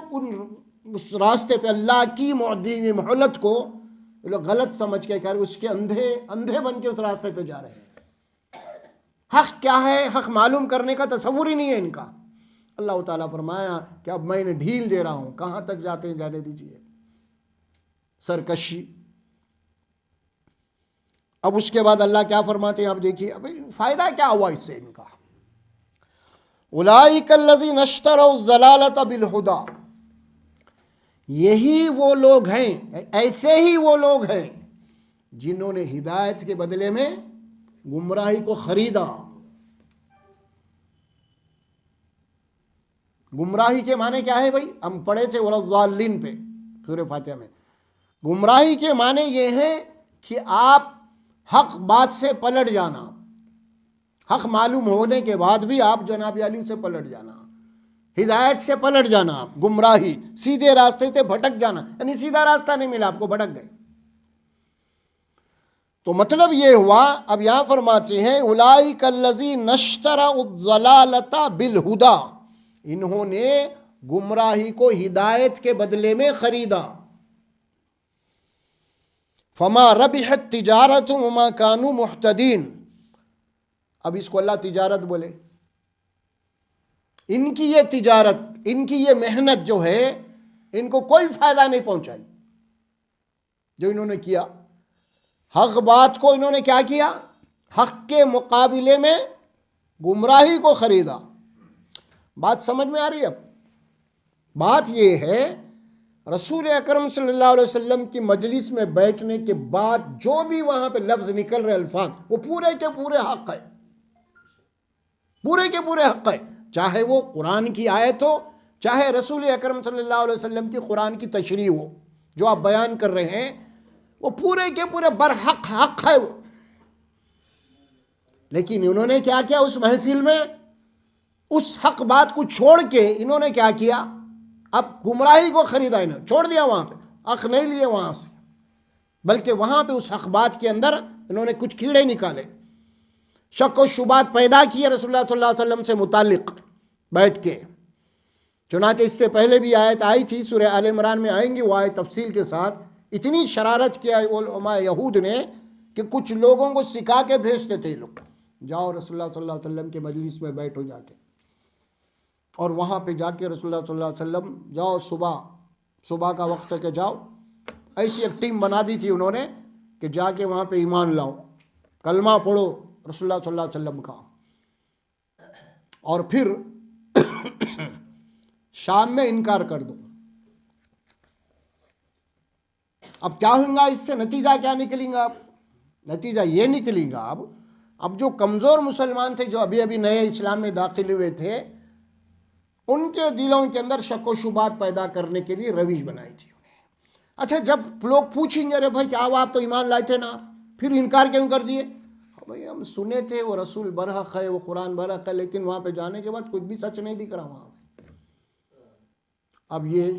اس راستے پہ اللہ کی دی ہوئی مہلت کو لوگ غلط سمجھ کے کہہ رہے، اس کے اندھے بن کے اس راستے پہ جا رہے ہیں۔ حق کیا ہے، حق معلوم کرنے کا تصور ہی نہیں ہے ان کا۔ اللہ تعالیٰ فرمایا کہ اب میں انہیں ڈھیل دے رہا ہوں، کہاں تک جاتے ہیں جانے دیجیے، سرکشی۔ اب اس کے بعد اللہ کیا فرماتے ہیں، اب دیکھیے اب فائدہ کیا ہوا اس سے ان کا۔ اولئک الذین اشتروا الضلالۃ بالہدی، یہی وہ لوگ ہیں، ایسے ہی وہ لوگ ہیں جنہوں نے ہدایت کے بدلے میں گمراہی کو خریدا۔ گمراہی کے معنی کیا ہے بھائی؟ ہم پڑھے تھے وَلَضَّالِّينَ پہ سورہ فاتحہ میں۔ گمراہی کے معنی یہ ہے کہ آپ حق بات سے پلٹ جانا، حق معلوم ہونے کے بعد بھی آپ جناب علی سے پلٹ جانا، ہدایت سے پلٹ جانا، آپ گمراہی، سیدھے راستے سے بھٹک جانا، یعنی سیدھا راستہ نہیں ملا آپ کو، بھٹک گئے۔ تو مطلب یہ ہوا، اب یہاں فرماتے ہیں اولئک الذین اشتروا الضلالۃ بالہدی، انہوں نے گمراہی کو ہدایت کے بدلے میں خریدا۔ فما ربحت تجارتہم وما کانوا مہتدین، اب اس کو اللہ تجارت بولے، ان کی یہ تجارت، ان کی یہ محنت جو ہے ان کو کوئی فائدہ نہیں پہنچائی، جو انہوں نے کیا حق بات کو انہوں نے کیا کیا، حق کے مقابلے میں گمراہی کو خریدا۔ بات سمجھ میں آ رہی ہے؟ اب بات یہ ہے رسول اکرم صلی اللہ علیہ وسلم کی مجلس میں بیٹھنے کے بعد جو بھی وہاں پہ لفظ نکل رہے الفاظ وہ پورے کے پورے حق ہے، پورے کے پورے حق ہے، چاہے وہ قرآن کی آیت ہو، چاہے رسول اکرم صلی اللہ علیہ وسلم کی قرآن کی تشریح ہو، جو آپ بیان کر رہے ہیں وہ پورے کے پورے برحق حق ہے وہ۔ لیکن انہوں نے کیا کیا اس محفل میں، اس حق بات کو چھوڑ کے انہوں نے کیا کیا، اب گمراہی کو خریدا، انہوں چھوڑ دیا، وہاں پہ حق نہیں لیے وہاں سے، بلکہ وہاں پہ اس حق بات کے اندر انہوں نے کچھ کیڑے نکالے، شک و شبہات پیدا کیے رسول اللہ صلی اللہ علیہ وسلم سے متعلق بیٹھ کے۔ چنانچہ اس سے پہلے بھی آیت آئی تھی، سورہ آل عمران میں آئیں گی وہ آیت تفصیل کے ساتھ، اتنی شرارت کیا علماء یہود نے کہ کچھ لوگوں کو سکھا کے بھیجتے تھے، لوگ جاؤ رسول اللہ صلی اللہ علیہ وسلم کے مجلس میں بیٹھو جا کے، اور وہاں پہ جا کے رسول اللہ صلی اللہ علیہ وسلم جاؤ صبح کا وقت ہے کہ جاؤ، ایسی ایک ٹیم بنا دی تھی انہوں نے کہ جا کے وہاں پہ ایمان لاؤ، کلمہ پڑھو رسول اللہ صلی اللہ علیہ وسلم کا، اور پھر شام میں انکار کر دو۔ اب کیا ہوگا اس سے، نتیجہ کیا نکلیں گا؟ نتیجہ یہ نکلے گا اب جو کمزور مسلمان تھے، جو ابھی ابھی نئے اسلام میں داخل ہوئے تھے، ان کے دلوں کے اندر شک و شبہات پیدا کرنے کے لیے روش بنائی تھی انہیں۔ اچھا جب لوگ پوچھیں گے ارے بھائی کیا ہوا، آپ تو ایمان لائے تھے نا، پھر انکار کیوں کر دیے؟ بھائی ہم سنے تھے وہ رسول برحق ہے، وہ قرآن برحق ہے، لیکن وہاں پہ جانے کے بعد کچھ بھی سچ نہیں دکھ رہا وہاں پہ۔ اب یہ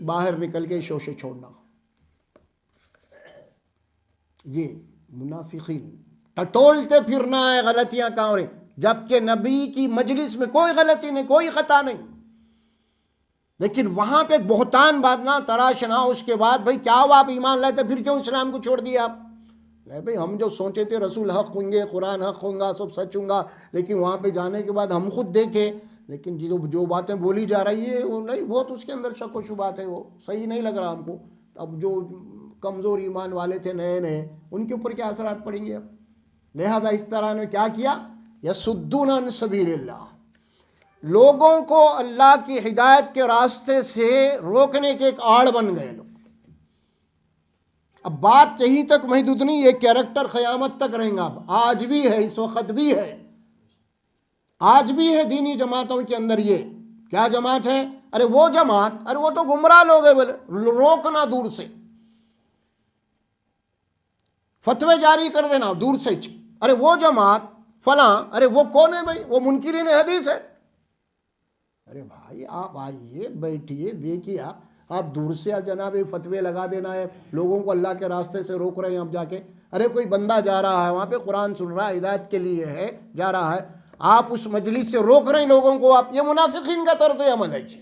باہر نکل کے شوشے چھوڑنا، یہ منافقین ٹٹولتے پھرنا ہے، غلطیاں کہاں ہو رہی، جبکہ نبی کی مجلس میں کوئی غلطی نہیں، کوئی خطا نہیں، لیکن وہاں پہ ایک بہتان باندھنا، تراشنا، اس کے بعد بھائی کیا ہوا، آپ ایمان لائے تھے پھر کیوں اسلام کو چھوڑ دیا آپ؟ نہیں بھائی ہم جو سوچے تھے رسول حق ہوں گے، قرآن حق ہوں گا، سب سچ ہوں گا، لیکن وہاں پہ جانے کے بعد ہم خود دیکھے، لیکن جو باتیں بولی جا رہی ہے وہ نہیں، بہت اس کے اندر شک و شبہات ہے، وہ صحیح نہیں لگ رہا ہم کو۔ اب جو کمزور ایمان والے تھے نئے ان کے اوپر کیا اثرات پڑیں گے اب؟ لہذا اس طرح نے کیا کیا، یصدون عن سبیل اللہ، لوگوں کو اللہ کی ہدایت کے راستے سے روکنے کے ایک آڑ بن گئے لوگ۔ اب بات یہی تک محدود نہیں، یہ کیریکٹر قیامت تک رہیں گا، اب آج بھی ہے، اس وقت بھی ہے، آج بھی ہے دینی جماعتوں کے اندر۔ یہ کیا جماعت ہے؟ ارے وہ جماعت، ارے وہ تو گمراہ لوگ ہیں، بولے روکنا دور سے، فتوے جاری کر دینا دور سے، ارے وہ جماعت فلاں، ارے وہ کون ہے بھائی، وہ منکرین حدیث ہے۔ ارے بھائی آپ آئیے بیٹھیے دیکھیے، آپ دور سے جناب فتوے لگا دینا ہے، لوگوں کو اللہ کے راستے سے روک رہے ہیں۔ اب جا کے ارے کوئی بندہ جا رہا ہے وہاں پہ قرآن سن رہا ہے، ہدایت کے لیے ہے، جا رہا ہے، آپ اس مجلس سے روک رہے ہیں لوگوں کو، آپ، یہ منافقین کا طرز عمل ہے جی،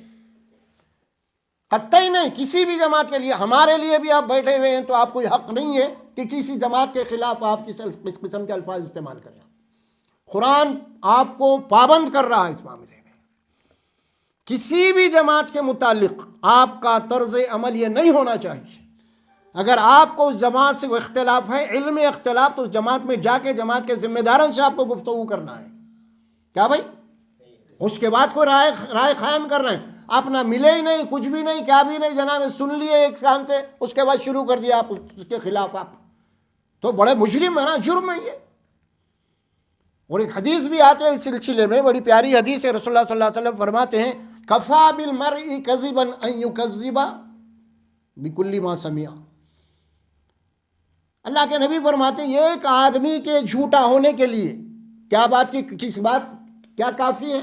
قطعی نہیں کسی بھی جماعت کے لیے۔ ہمارے لیے بھی آپ بیٹھے ہوئے ہیں تو آپ کوئی حق نہیں ہے کہ کسی جماعت کے خلاف آپ کس قسم کے الفاظ استعمال کریں۔ قرآن آپ کو پابند کر رہا ہے اس معاملے میں۔ کسی بھی جماعت کے متعلق آپ کا طرز عمل یہ نہیں ہونا چاہیے۔ اگر آپ کو اس جماعت سے اختلاف ہے، علم اختلاف، تو اس جماعت میں جا کے جماعت کے ذمہ داروں سے آپ کو گفتگو کرنا ہے۔ کیا بھائی؟ اس کے بعد کوئی رائے قائم کر رہے ہیں، آپ نہ ملے ہی نہیں، کچھ بھی نہیں، کیا بھی نہیں، جناب سن لیے ایک کان سے، اس کے بعد شروع کر دیا آپ اس کے خلاف، آپ تو بڑے مجرم ہے نا، جرم ہے یہ۔ اور ایک حدیث بھی آتے ہیں اس سلسلے میں، بڑی پیاری حدیث ہے، رسول اللہ صلی اللہ علیہ وسلم فرماتے ہیں کفا بالمرء کذبا ان یکذب بکل ما سمع۔ اللہ کے نبی فرماتے ہیں ایک آدمی کے جھوٹا ہونے کے لیے کیا بات کی، کس بات کیا کافی ہے؟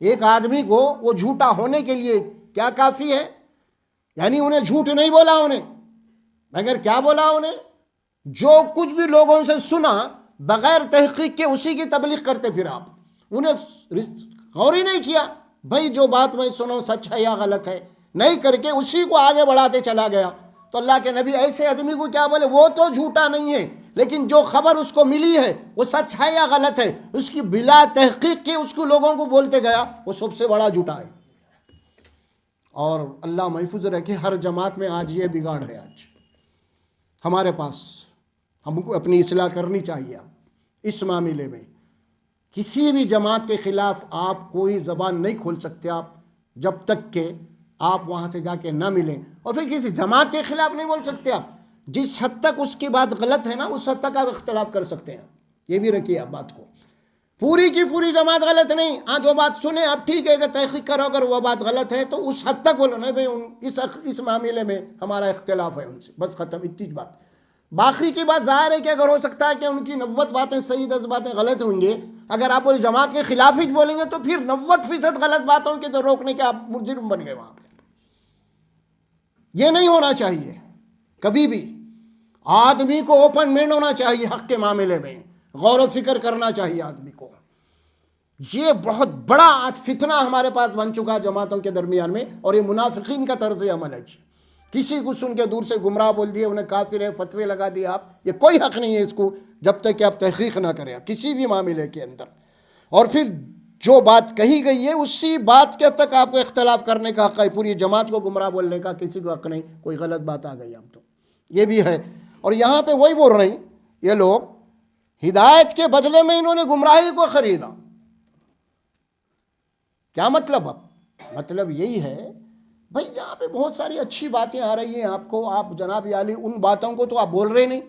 ایک آدمی کو وہ جھوٹا ہونے کے لیے کیا کافی ہے؟ یعنی انہیں جھوٹ نہیں بولا، انہیں مگر کیا بولا، انہیں جو کچھ بھی لوگوں سے سنا بغیر تحقیق کے اسی کی تبلیغ کرتے پھر آپ، انہیں غور ہی نہیں کیا بھائی جو بات میں سنوں سچ ہے یا غلط ہے، نہیں کر کے اسی کو آگے بڑھاتے چلا گیا۔ تو اللہ کے نبی ایسے آدمی کو کیا بولے، وہ تو جھوٹا نہیں ہے لیکن جو خبر اس کو ملی ہے وہ سچ ہے یا غلط ہے، اس کی بلا تحقیق کے اس کو لوگوں کو بولتے گیا، وہ سب سے بڑا جھوٹا ہے۔ اور اللہ محفوظ رکھے، ہر جماعت میں آج یہ بگاڑ ہے، آج ہمارے پاس، ہم کو اپنی اصلاح کرنی چاہیے۔ اس معاملے میں کسی بھی جماعت کے خلاف آپ کوئی زبان نہیں کھول سکتے آپ، جب تک کہ آپ وہاں سے جا کے نہ ملیں. اور پھر کسی جماعت کے خلاف نہیں بول سکتے آپ. جس حد تک اس کی بات غلط ہے نا اس حد تک آپ اختلاف کر سکتے ہیں. یہ بھی رکھیے آپ بات کو. پوری کی پوری جماعت غلط نہیں. ہاں جو بات سنیں آپ ٹھیک ہے کہ تحقیق کرو, اگر وہ بات غلط ہے تو اس حد تک بولو نہیں بھائی اس معاملے میں ہمارا اختلاف ہے ان سے, بس ختم, اتنی بات. باقی کی بات ظاہر ہے کہ اگر ہو سکتا ہے کہ ان کی 90 باتیں صحیح 10 باتیں غلط ہوں گے, اگر آپ پوری جماعت کے خلاف ہی بولیں گے تو پھر 90% غلط باتوں کے جو روکنے کے آپ مجرم بن گئے وہاں پہ. یہ نہیں ہونا چاہیے کبھی بھی. آدمی کو اوپن مائنڈ ہونا چاہیے حق کے معاملے میں, غور و فکر کرنا چاہیے آدمی کو. یہ بہت بڑا آج فتنہ ہمارے پاس بن چکا ہے جماعتوں کے درمیان میں, اور یہ منافقین کا طرز عمل ہے. کسی کو سن کے دور سے گمراہ بول دیے, انہیں کافر ہے, فتوے لگا دیے آپ. یہ کوئی حق نہیں ہے اس کو جب تک کہ آپ تحقیق نہ کریں کسی بھی معاملے کے اندر. اور پھر جو بات کہی گئی ہے اسی بات کے تک آپ کو اختلاف کرنے کا حق ہے. پوری جماعت کو گمراہ بولنے کا کسی کو حق نہیں. کوئی غلط بات آ گئی اب تو یہ بھی ہے. اور یہاں پہ وہی بول رہے ہیں یہ لوگ, ہدایت کے بدلے میں انہوں نے گمراہی کو خریدا. کیا مطلب؟ اب مطلب یہی ہے بھائی جہاں پہ بہت ساری اچھی باتیں آ رہی ہیں آپ کو, آپ جناب عالی ان باتوں کو تو آپ بول رہے نہیں.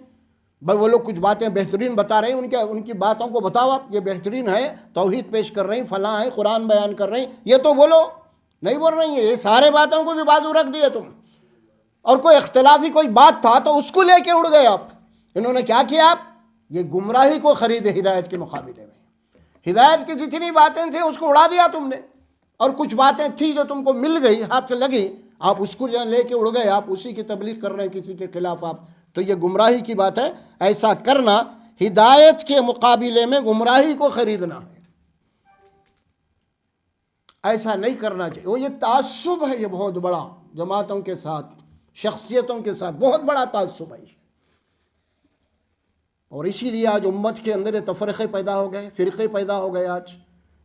بھائی وہ لوگ کچھ باتیں بہترین بتا رہے ہیں, ان کی باتوں کو بتاؤ آپ, یہ بہترین ہے, توحید پیش کر رہے ہیں, فلاں ہے, قرآن بیان کر رہے ہیں, یہ تو بولو. نہیں بول رہی ہیں, یہ سارے باتوں کو بھی بازو رکھ دیے تم. اور کوئی اختلافی کوئی بات تھا تو اس کو لے کے اڑ گئے آپ. انہوں نے کیا کیا؟ آپ یہ گمراہی کو خریدے ہدایت کے مقابلے میں. ہدایت کی جتنی باتیں تھیں اس کو اڑا دیا تم نے, اور کچھ باتیں تھیں جو تم کو مل گئی, ہاتھ پہ لگی, آپ اس کو لے کے اڑ گئے, آپ اسی کی تبلیغ کر رہے ہیں کسی کے خلاف آپ. تو یہ گمراہی کی بات ہے. ایسا کرنا ہدایت کے مقابلے میں گمراہی کو خریدنا ہے. ایسا نہیں کرنا چاہیے. وہ یہ تعصب ہے, یہ بہت بڑا جماعتوں کے ساتھ, شخصیتوں کے ساتھ بہت بڑا تعصب ہے. اور اسی لیے آج امت کے اندر تفرقے پیدا ہو گئے, فرقے پیدا ہو گئے. آج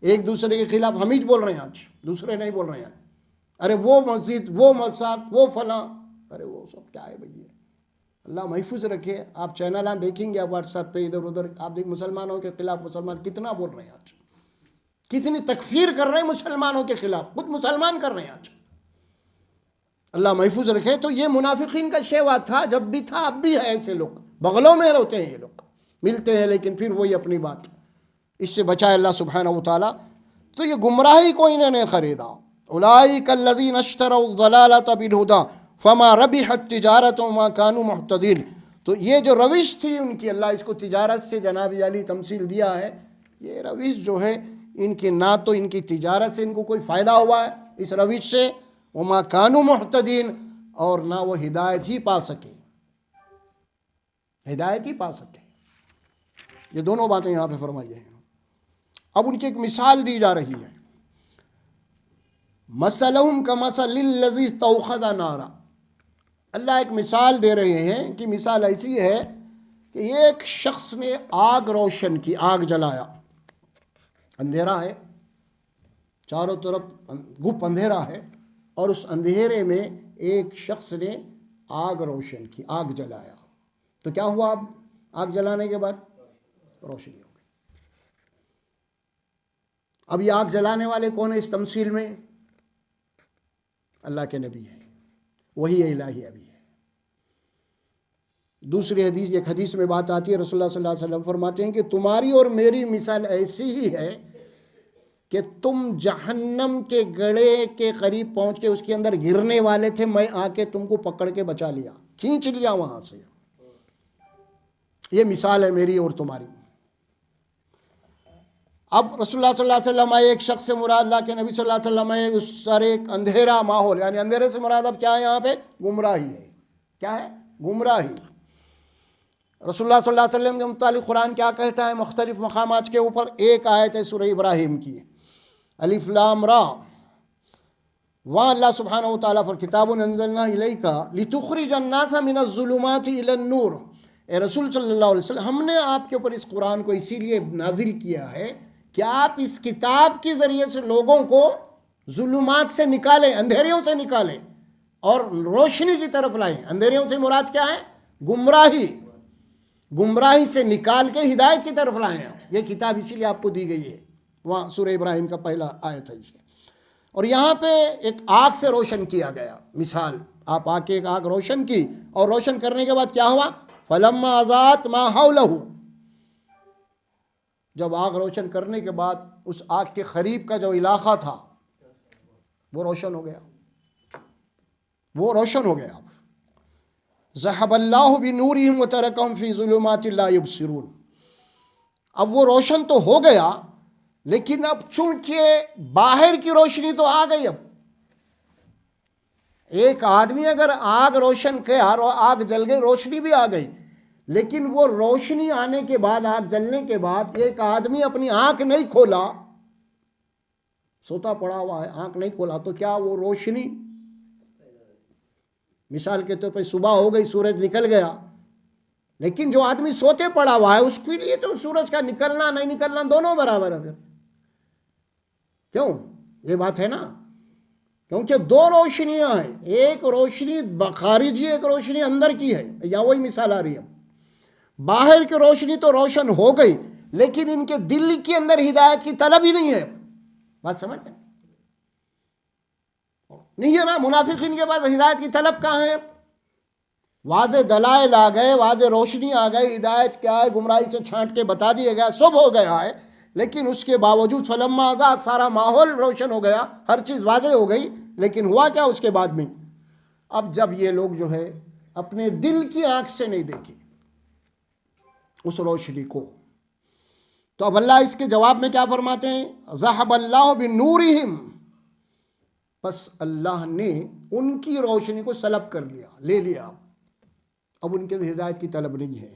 ایک دوسرے کے خلاف ہم ہی بول رہے ہیں, آج دوسرے نہیں بول رہے ہیں. ارے وہ مسجد, وہ مسجد, وہ فلاں, ارے وہ سب کیا ہے بھائی. اللہ محفوظ رکھے. آپ چینل آپ دیکھیں گے, آپ واٹس ایپ پہ ادھر ادھر آپ دیکھ مسلمانوں کے خلاف مسلمان کتنا بول رہے ہیں آج, کتنی تکفیر کر رہے ہیں مسلمانوں کے خلاف, خود مسلمان کر رہے ہیں آج. اللہ محفوظ رکھے. تو یہ منافقین کا شیوا تھا, جب بھی تھا اب بھی ہے. ایسے لوگ بغلوں میں ہوتے ہیں, یہ لوگ ملتے ہیں لیکن پھر وہی اپنی بات. اس سے بچائے اللہ سبحانہ و تعالیٰ. تو یہ گمراہی کو انہوں نے خریدا. اولئک الذین اشتروا الضلالۃ بالہدی فما ربحت تجارتهم وما كانوا مهتدین. تو یہ جو روش تھی ان کی, اللہ اس کو تجارت سے جناب علی تمثیل دیا ہے. یہ روش جو ہے ان کی, نہ تو ان کی تجارت سے ان کو کوئی فائدہ ہوا ہے اس روش سے, وما كانوا مهتدین, اور نہ وہ ہدایت ہی پا سکے, ہدایت ہی پا سکے. یہ دونوں باتیں یہاں پہ فرمائی ہیں. اب ان کی ایک مثال دی جا رہی ہے. مثلہم کمثل الذی استوقد نارا. اللہ ایک مثال دے رہے ہیں کہ مثال ایسی ہے کہ ایک شخص نے آگ روشن کی, آگ جلایا. اندھیرا ہے, چاروں طرف گپ اندھیرا ہے, اور اس اندھیرے میں ایک شخص نے آگ روشن کی, آگ جلایا. تو کیا ہوا؟ اب آگ جلانے کے بعد روشنی ہو گئی. اب یہ آگ جلانے والے کون ہیں اس تمثیل میں؟ اللہ کے نبی ہے, وہی الہی ابھی ہے. دوسری حدیث, ایک حدیث میں بات آتی ہے, رسول اللہ صلی اللہ علیہ وسلم فرماتے ہیں کہ تمہاری اور میری مثال ایسی ہی ہے کہ تم جہنم کے گڑھے کے قریب پہنچ کے اس کے اندر گرنے والے تھے, میں آ کے تم کو پکڑ کے بچا لیا, کھینچ لیا وہاں سے. یہ مثال ہے میری اور تمہاری. اب رسول اللہ صلی اللہ علیہ وسلم ایک شخص سے مراد, اللہ کے نبی صلی اللہ علیہ وسلم اس سارے ایک اندھیرا ماحول, یعنی اندھیرے سے مراد اب کیا ہے یہاں پہ؟ گمراہی ہے. کیا ہے؟ گمراہی. رسول اللہ صلی اللہ علیہ وسلم کے متعلق قرآن کیا کہتا ہے مختلف مقامات کے اوپر؟ ایک آیت ہے سورہ ابراہیم کی, الف لام را. وہاں اللہ سبحانہ و تعالیٰ پر کتاب انزلنا الیک لتخرج الناس من الظلمات الی النور. اے رسول صلی اللہ علیہ وسلم, ہم نے آپ کے اوپر اس قرآن کو اسی لیے نازل کیا ہے کہ آپ اس کتاب کے ذریعے سے لوگوں کو ظلمات سے نکالیں, اندھیریوں سے نکالیں, اور روشنی کی طرف لائیں. اندھیریوں سے مراد کیا ہے؟ گمراہی. گمراہی سے نکال کے ہدایت کی طرف لائیں. یہ کتاب اسی لیے آپ کو دی گئی ہے. وہاں سورہ ابراہیم کا پہلا آیت ہے. اور یہاں پہ ایک آگ سے روشن کیا گیا، مثال آپ آ کے ایک آگ روشن کی، اور روشن کرنے کے بعد کیا ہوا؟ فلما ازات ما حولہ، جب آگ روشن کرنے کے بعد اس آگ کے قریب کا جو علاقہ تھا وہ روشن ہو گیا، وہ روشن ہو گیا۔ ذہب اللہ بنورہم وترکہم فی ظلمات لا یبصرون، اب وہ روشن تو ہو گیا، لیکن اب چونکہ باہر کی روشنی تو آ گئی۔ اب ایک آدمی اگر آگ روشن کیا اور آگ جل گئی، روشنی بھی آ گئی، لیکن وہ روشنی آنے کے بعد، آگ جلنے کے بعد ایک آدمی اپنی آنکھ نہیں کھولا، سوتا پڑا ہوا ہے، آنکھ نہیں کھولا، تو کیا وہ روشنی، مثال کے طور پہ صبح ہو گئی، سورج نکل گیا، لیکن جو آدمی سوتے پڑا ہوا ہے اس کے لیے تو سورج کا نکلنا نہیں نکلنا دونوں برابر ہے۔ پھر کیوں؟ یہ بات ہے نا، کیونکہ دو روشنیاں ہیں، ایک روشنی خارجی، ایک روشنی اندر کی ہے۔ یا وہی مثال آ رہی ہے، باہر کی روشنی تو روشن ہو گئی، لیکن ان کے دل کے اندر ہدایت کی طلب ہی نہیں ہے۔ بات سمجھ گئے؟ نہیں ہے نا، منافقین کے پاس ہدایت کی طلب کہاں ہے؟ واضح دلائل آ گئے، واضح روشنی آ گئی، ہدایت کیا ہے گمراہی سے چھانٹ کے بتا دیا گیا، سب ہو گیا ہے، لیکن اس کے باوجود فلما آزاد، سارا ماحول روشن ہو گیا، ہر چیز واضح ہو گئی، لیکن ہوا کیا اس کے بعد میں؟ اب جب یہ لوگ جو ہے اپنے دل کی آنکھ سے نہیں دیکھے اس روشنی کو، تو اب اللہ اس کے جواب میں کیا فرماتے ہیں؟ ذہب اللہ بنورہم، بس اللہ نے ان کی روشنی کو سلب کر لیا، لے لیا، اب ان کے ہدایت کی طلب نہیں ہے۔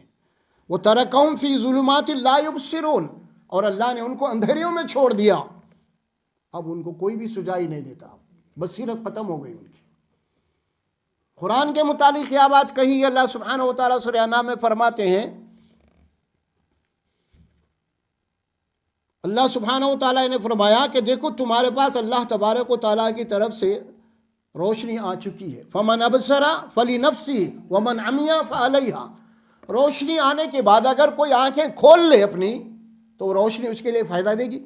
وترکہم فی ظلمات لا یبصرون، اور اللہ نے ان کو اندھیریوں میں چھوڑ دیا، اب ان کو کوئی بھی سجائی نہیں دیتا، بصیرت ختم ہو گئی ان کی۔ قرآن کے متعلق یہ بات کہی، اللہ سبحانہ وتعالیٰ سورہ انعام میں فرماتے ہیں، اللہ سبحانہ وتعالیٰ نے فرمایا کہ دیکھو تمہارے پاس اللہ تبارک و تعالیٰ کی طرف سے روشنی آ چکی ہے، فمن ابصر فلنفسہ ومن عمی فعلیہا، روشنی آنے کے بعد اگر کوئی آنکھیں کھول لے اپنی تو روشنی اس کے لیے فائدہ دے گی،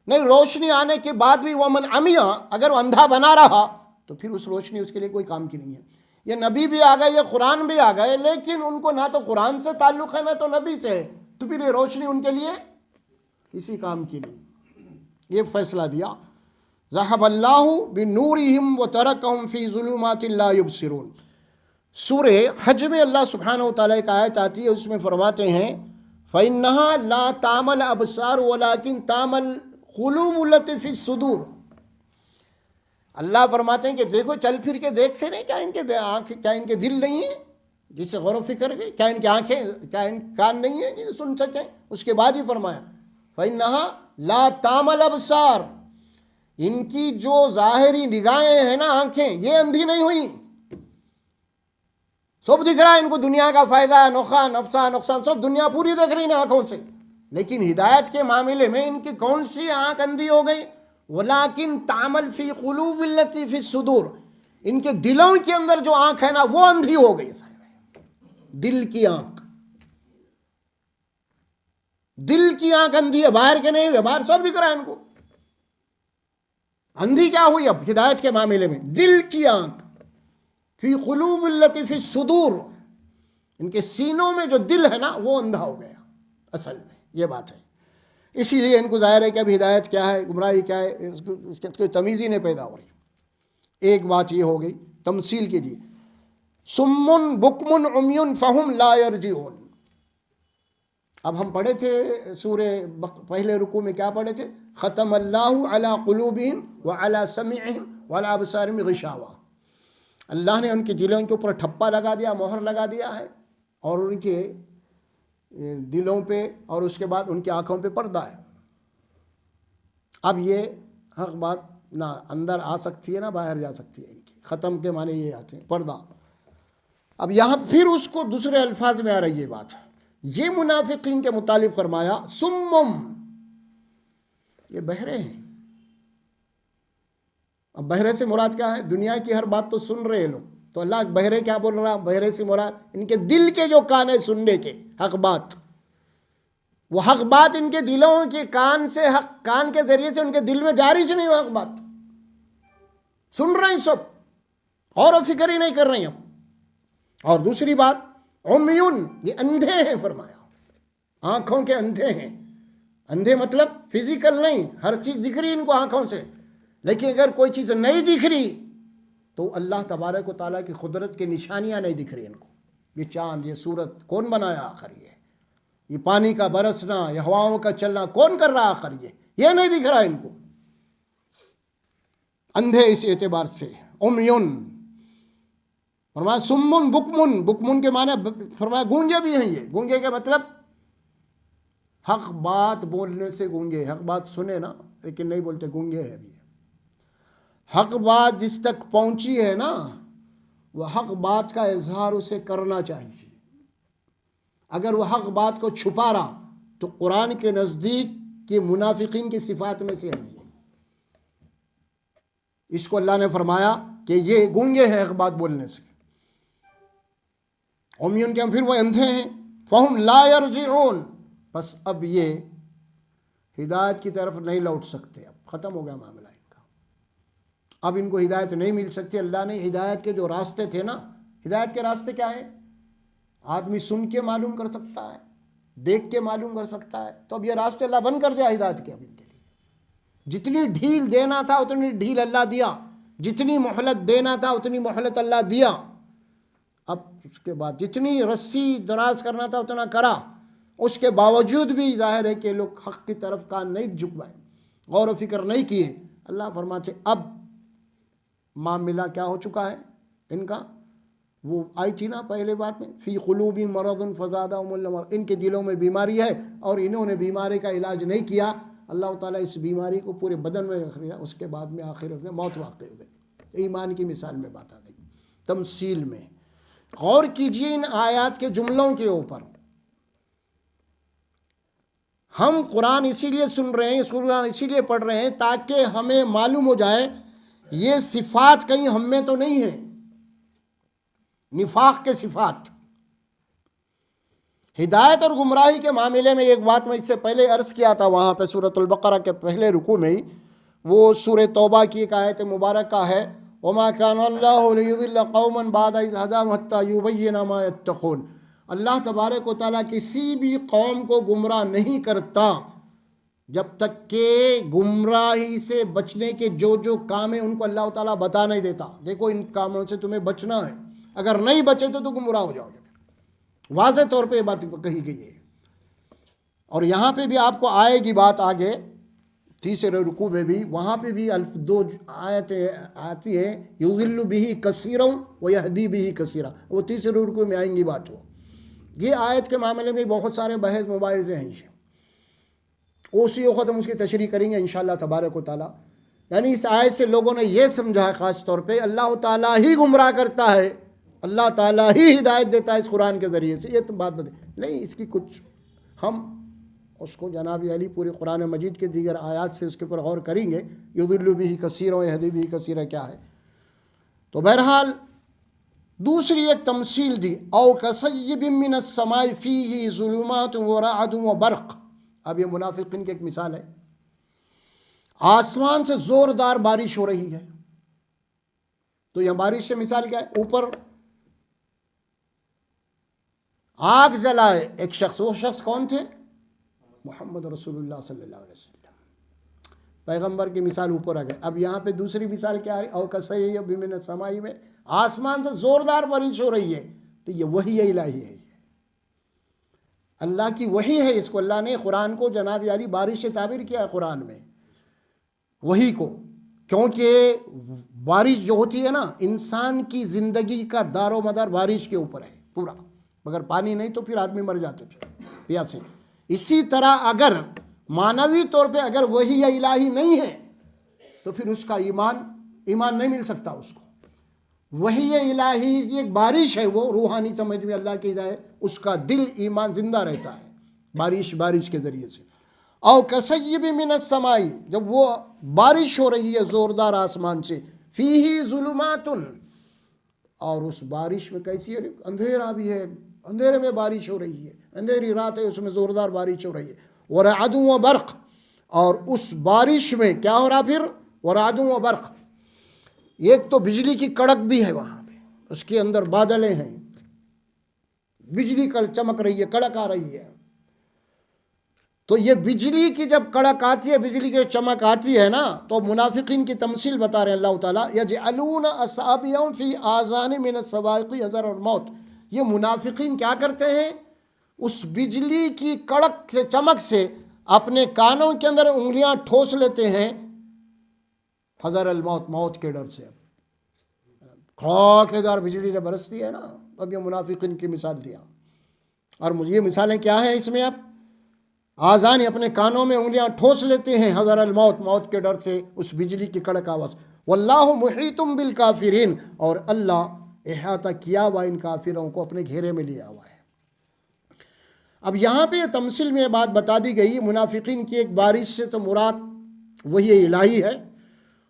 نہیں روشنی آنے کے بعد بھی ومن عمی، اگر وہ اندھا بنا رہا تو پھر اس روشنی اس کے لیے کوئی کام کی نہیں ہے۔ یہ نبی بھی آ گئے، یہ قرآن بھی آ گئے، لیکن ان کو نہ تو قرآن سے تعلق ہے نہ تو نبی سے ہے، تو پھر یہ روشنی ان کے لیے کسی کام کی نہیں۔ یہ فیصلہ دیا، ذہب اللہ بنورہم وترکہم فی ظلمات لا یبصرون۔ سورہ حج میں اللہ سبحانہ وتعالیٰ ایک آیت آتی ہے، اس میں فرماتے ہیں فَإِنَّهَا لَا تَعْمَى الْأَبْصَارُ وَلَكِنْ تَعْمَى الْقُلُوبُ الَّتِي فِي الصُّدُورِ۔ اللہ فرماتے ہیں کہ دیکھو چل پھر کے دیکھتے نہیں، کیا ان کے آنکھ، کیا ان کے دل نہیں ہیں جس سے غور و فکر ہے؟ کیا ان کی آنکھیں، کیا ان کان نہیں ہیں جسے سن سکیں؟ اس کے بعد ہی فرمایا فَإِنَّهَا لَا تَعْمَى الْأَبْصَارُ، ان کی جو ظاہری نگاہیں ہیں نا، آنکھیں، یہ اندھی نہیں ہوئی، سب دکھ رہا ہے ان کو، دنیا کا فائدہ، نفع، نقصان، سب دنیا پوری دیکھ رہی ہے آنکھوں سے، لیکن ہدایت کے معاملے میں ان کی کون سی آنکھ اندھی ہو گئی؟ وَلَكِنْ تَعْمَلْ فِي قُلُوبِ الَّتِي فِي الصُّدُورِ، ان کے دلوں کے اندر جو آنکھ ہے نا وہ اندھی ہو گئی، دل کی آنکھ، دل کی آنکھ اندھی ہے، باہر کے نہیں ہے، باہر سب دکھ رہا ہے ان کو، اندھی کیا ہوئی اب ہدایت کے معاملے میں؟ دل کی آنکھ، فی قلوب التی فی الصدور، ان کے سینوں میں جو دل ہے نا وہ اندھا ہو گیا، اصل میں یہ بات ہے۔ اسی لیے ان کو ظاہر ہے کہ اب ہدایت کیا ہے، گمراہی کیا ہے، اس کی کوئی تمیز ہی نہیں پیدا ہو رہی۔ ایک بات یہ ہو گئی تمثیل کے لیے، سم بکم عمی فہم لا یرجعون۔ اب ہم پڑھے تھے سورہ پہلے رکوع میں، کیا پڑھے تھے؟ ختم اللہ علی قلوبہم وعلی سمعہم وعلی ابصارہم غشاوہ، اللہ نے ان کے دلوں کے اوپر ٹھپا لگا دیا، مہر لگا دیا ہے، اور ان کے دلوں پہ اور اس کے بعد ان کی آنکھوں پہ پردہ ہے۔ اب یہ حق بات نہ اندر آ سکتی ہے نہ باہر جا سکتی ہے، ان کی ختم کے معنی یہ آتے ہیں، پردہ۔ اب یہاں پھر اس کو دوسرے الفاظ میں آ رہی ہے بات، یہ منافقین کے متعلق فرمایا سمم، یہ بہرے ہیں۔ اب بہرے سے مراد کیا ہے؟ دنیا کی ہر بات تو سن رہے لوگ، تو اللہ بہرے کیا بول رہا؟ بہرے سے مراد ان کے دل کے جو کان ہے سننے کے حق بات، وہ حق بات ان کے دلوں کے کان سے، حق کان کے ذریعے سے ان کے دل میں جاری نہیں ہو حق بات، سن رہے ہیں سب، غور و فکر ہی نہیں کر رہے ہیں اب۔ اور دوسری بات، عمیون، یہ اندھے ہیں، فرمایا آنکھوں کے اندھے ہیں۔ اندھے مطلب فزیکل نہیں، ہر چیز دکھ رہی ان کو آنکھوں سے، لیکن اگر کوئی چیز نہیں دکھ رہی تو اللہ تبارک و تعالیٰ کی قدرت کی نشانیاں نہیں دکھ رہی ان کو۔ یہ چاند، یہ سورج کون بنایا آخر؟ یہ پانی کا برسنا، یہ ہواؤں کا چلنا کون کر رہا آخر؟ یہ نہیں دکھ رہا ان کو، اندھے اس اعتبار سے۔ عمیون فرمایا سمن بکمن، بکمن کے معنی فرمایا گونگے بھی ہیں۔ یہ گونگے کا مطلب حق بات بولنے سے گونگے، حق بات سنے نا لیکن نہیں بولتے، گونگے ہے ابھی۔ حق بات جس تک پہنچی ہے نا، وہ حق بات کا اظہار اسے کرنا چاہیے۔ اگر وہ حق بات کو چھپا رہا تو قرآن کے نزدیک کے منافقین کی صفات میں سے ہے یہ۔ اس کو اللہ نے فرمایا کہ یہ گونگے ہیں حق بات بولنے سے۔ عمیون کے پھر وہ اندھے ہیں، فہم لا یرجعون، بس اب یہ ہدایت کی طرف نہیں لوٹ سکتے، اب ختم ہو گیا معاملہ ان کا، اب ان کو ہدایت نہیں مل سکتی۔ اللہ نے ہدایت کے جو راستے تھے نا، ہدایت کے راستے کیا ہے؟ آدمی سن کے معلوم کر سکتا ہے، دیکھ کے معلوم کر سکتا ہے، تو اب یہ راستے اللہ بند کر دیا ہدایت کے اب ان کے لیے۔ جتنی ڈھیل دینا تھا اتنی ڈھیل اللہ دیا، جتنی مہلت دینا تھا اتنی مہلت اللہ دیا۔ اب اس کے بعد جتنی رسی دراز کرنا تھا اتنا کرا، اس کے باوجود بھی ظاہر ہے کہ لوگ حق کی طرف کان نہیں جھکائے، غور و فکر نہیں کیے۔ اللہ فرماتے اب معاملہ کیا ہو چکا ہے ان کا؟ وہ آئی تھی نا پہلے بات میں، فی قلوبہم مرض فزادہم اللہ مرض، ان کے دلوں میں بیماری ہے اور انہوں نے بیماری کا علاج نہیں کیا، اللہ تعالیٰ اس بیماری کو پورے بدن میں رکھ لیا، اس کے بعد میں آخر میں موت واقع ہو گئی۔ ایمان کی مثال میں بات آ گئی، تمثیل میں۔ غور کیجیے ان آیات کے جملوں کے اوپر۔ ہم قرآن اسی لیے سن رہے ہیں، قرآن اسی لیے پڑھ رہے ہیں تاکہ ہمیں معلوم ہو جائے یہ صفات کہیں ہم میں تو نہیں ہیں، نفاق کے صفات۔ ہدایت اور گمراہی کے معاملے میں ایک بات میں اس سے پہلے عرض کیا تھا، وہاں پہ سورۃ البقرہ کے پہلے رکوع میں ہی، وہ سورہ توبہ کی ایک آیت مبارکہ ہے، وَمَا كَانَ اللَّهُ لِيُضِلَّ قَوْمًا بَعْدَ إِذْ هَدَاهُمْ حَتَّى يُبَيِّنَ مَا يَتَّقُونَ۔ اللہ تبارک و تعالیٰ کسی بھی قوم کو گمراہ نہیں کرتا جب تک کہ گمراہی سے بچنے کے جو کام ہیں ان کو اللہ تعالیٰ بتا نہیں دیتا، دیکھو ان کاموں سے تمہیں بچنا ہے، اگر نہیں بچے تو گمراہ ہو جاؤ گے۔ واضح طور پہ یہ بات کہی گئی ہے، اور یہاں پہ بھی آپ کو آئے گی بات آگے تیسرے رکوع میں بھی، وہاں پہ بھی دو آیتیں آتی ہیں، یضل بہ کثیرا ویہدی بہ کثیرا، وہ تیسرے رکوع میں آئیں گی بات۔ یہ آیت کے معاملے میں بہت سارے بحث مباحثے ہیں، اسی وقت ہم اس کی تشریح کریں گے انشاءاللہ تبارک و تعالیٰ۔ یعنی اس آیت سے لوگوں نے یہ سمجھا ہے خاص طور پہ اللہ تعالیٰ ہی گمراہ کرتا ہے، اللہ تعالیٰ ہی ہدایت دیتا ہے اس قرآن کے ذریعے سے، یہ تو بات نہیں، اس کی کچھ ہم اس کو جناب علی پورے قرآن مجید کے دیگر آیات سے اس کے اوپر غور کریں گے، یضل بہ کثیرا ویہدی بہ کثیرا کیا ہے۔ تو بہرحال دوسری ایک تمثیل دی، او کصیب من السماء فیہ ظلمات ورعد وبرق۔ اب یہ منافقین کی ایک مثال ہے، آسمان سے زوردار بارش ہو رہی ہے، تو یہ بارش سے مثال کیا ہے؟ اوپر آگ جلائے ایک شخص، وہ شخص کون تھے؟ محمد رسول اللہ صلی اللہ علیہ وسلم، پیغمبر کی مثال اوپر آ گئے۔ اب یہاں پہ دوسری مثال کیا ہے؟ او کصیب من السماء میں آسمان سے زوردار بارش ہو رہی ہے، تو یہ وحی الہی ہے، اللہ کی وحی ہے، اس کو اللہ نے قرآن کو جناب علی بارش سے تعبیر کیا ہے قرآن میں، وحی کو، کیونکہ بارش جو ہوتی ہے نا انسان کی زندگی کا دار و مدار بارش کے اوپر ہے پورا، مگر پانی نہیں تو پھر آدمی مر جاتے پھر پیاس سے۔ اسی طرح اگر معنوی طور پہ اگر وحی الہی نہیں ہے تو پھر اس کا ایمان نہیں مل سکتا اس کو۔ وحی الہی ایک بارش ہے، وہ روحانی سمجھ میں اللہ کی ہدایت، اس کا دل ایمان زندہ رہتا ہے بارش کے ذریعے سے۔ او کصیب من السماء، جب وہ بارش ہو رہی ہے زوردار آسمان سے، فیہ ظلمات، اور اس بارش میں کیسی ہے؟ اندھیرا بھی ہے، اندھیرے میں بارش ہو رہی ہے، اندھیری رات ہے اس میں زوردار بارش ہو رہی ہے، ورعد وبرق، اور اس بارش میں کیا ہو رہا پھر؟ ورعد وبرق، ایک تو بجلی کی کڑک بھی ہے وہاں پہ، اس کے اندر بادلیں ہیں، بجلی چمک رہی ہے، کڑک آ رہی ہے. تو یہ بجلی کی جب کڑک آتی ہے، بجلی کی چمک آتی ہے نا، تو منافقین کی تمثیل بتا رہے ہیں اللہ تعالیٰ، یجعلون اصابعهم فی آذان من الصواعق حذر الموت. یہ منافقین کیا کرتے ہیں؟ اس بجلی کی کڑک سے، چمک سے اپنے کانوں کے اندر انگلیاں ٹھوس لیتے ہیں، حذر الموت، موت کے ڈر سے. کھڑاکے دار بجلی جب برستی ہے نا، اب یہ منافقین کی مثال دیا. اور یہ مثالیں کیا ہیں اس میں؟ اب آذان، اپنے کانوں میں انگلیاں ٹھوس لیتے ہیں، حذر الموت، موت کے ڈر سے، اس بجلی کی کڑک آواز. واللہ محیط بالکافرین، اور اللہ احاطہ کیا ہوا ان کافروں کو، اپنے گھیرے میں لیا ہوا ہے. اب یہاں پہ تمثیل میں بات بتا دی گئی، منافقین کی ایک بارش سے تو مراد وہی الہی ہے.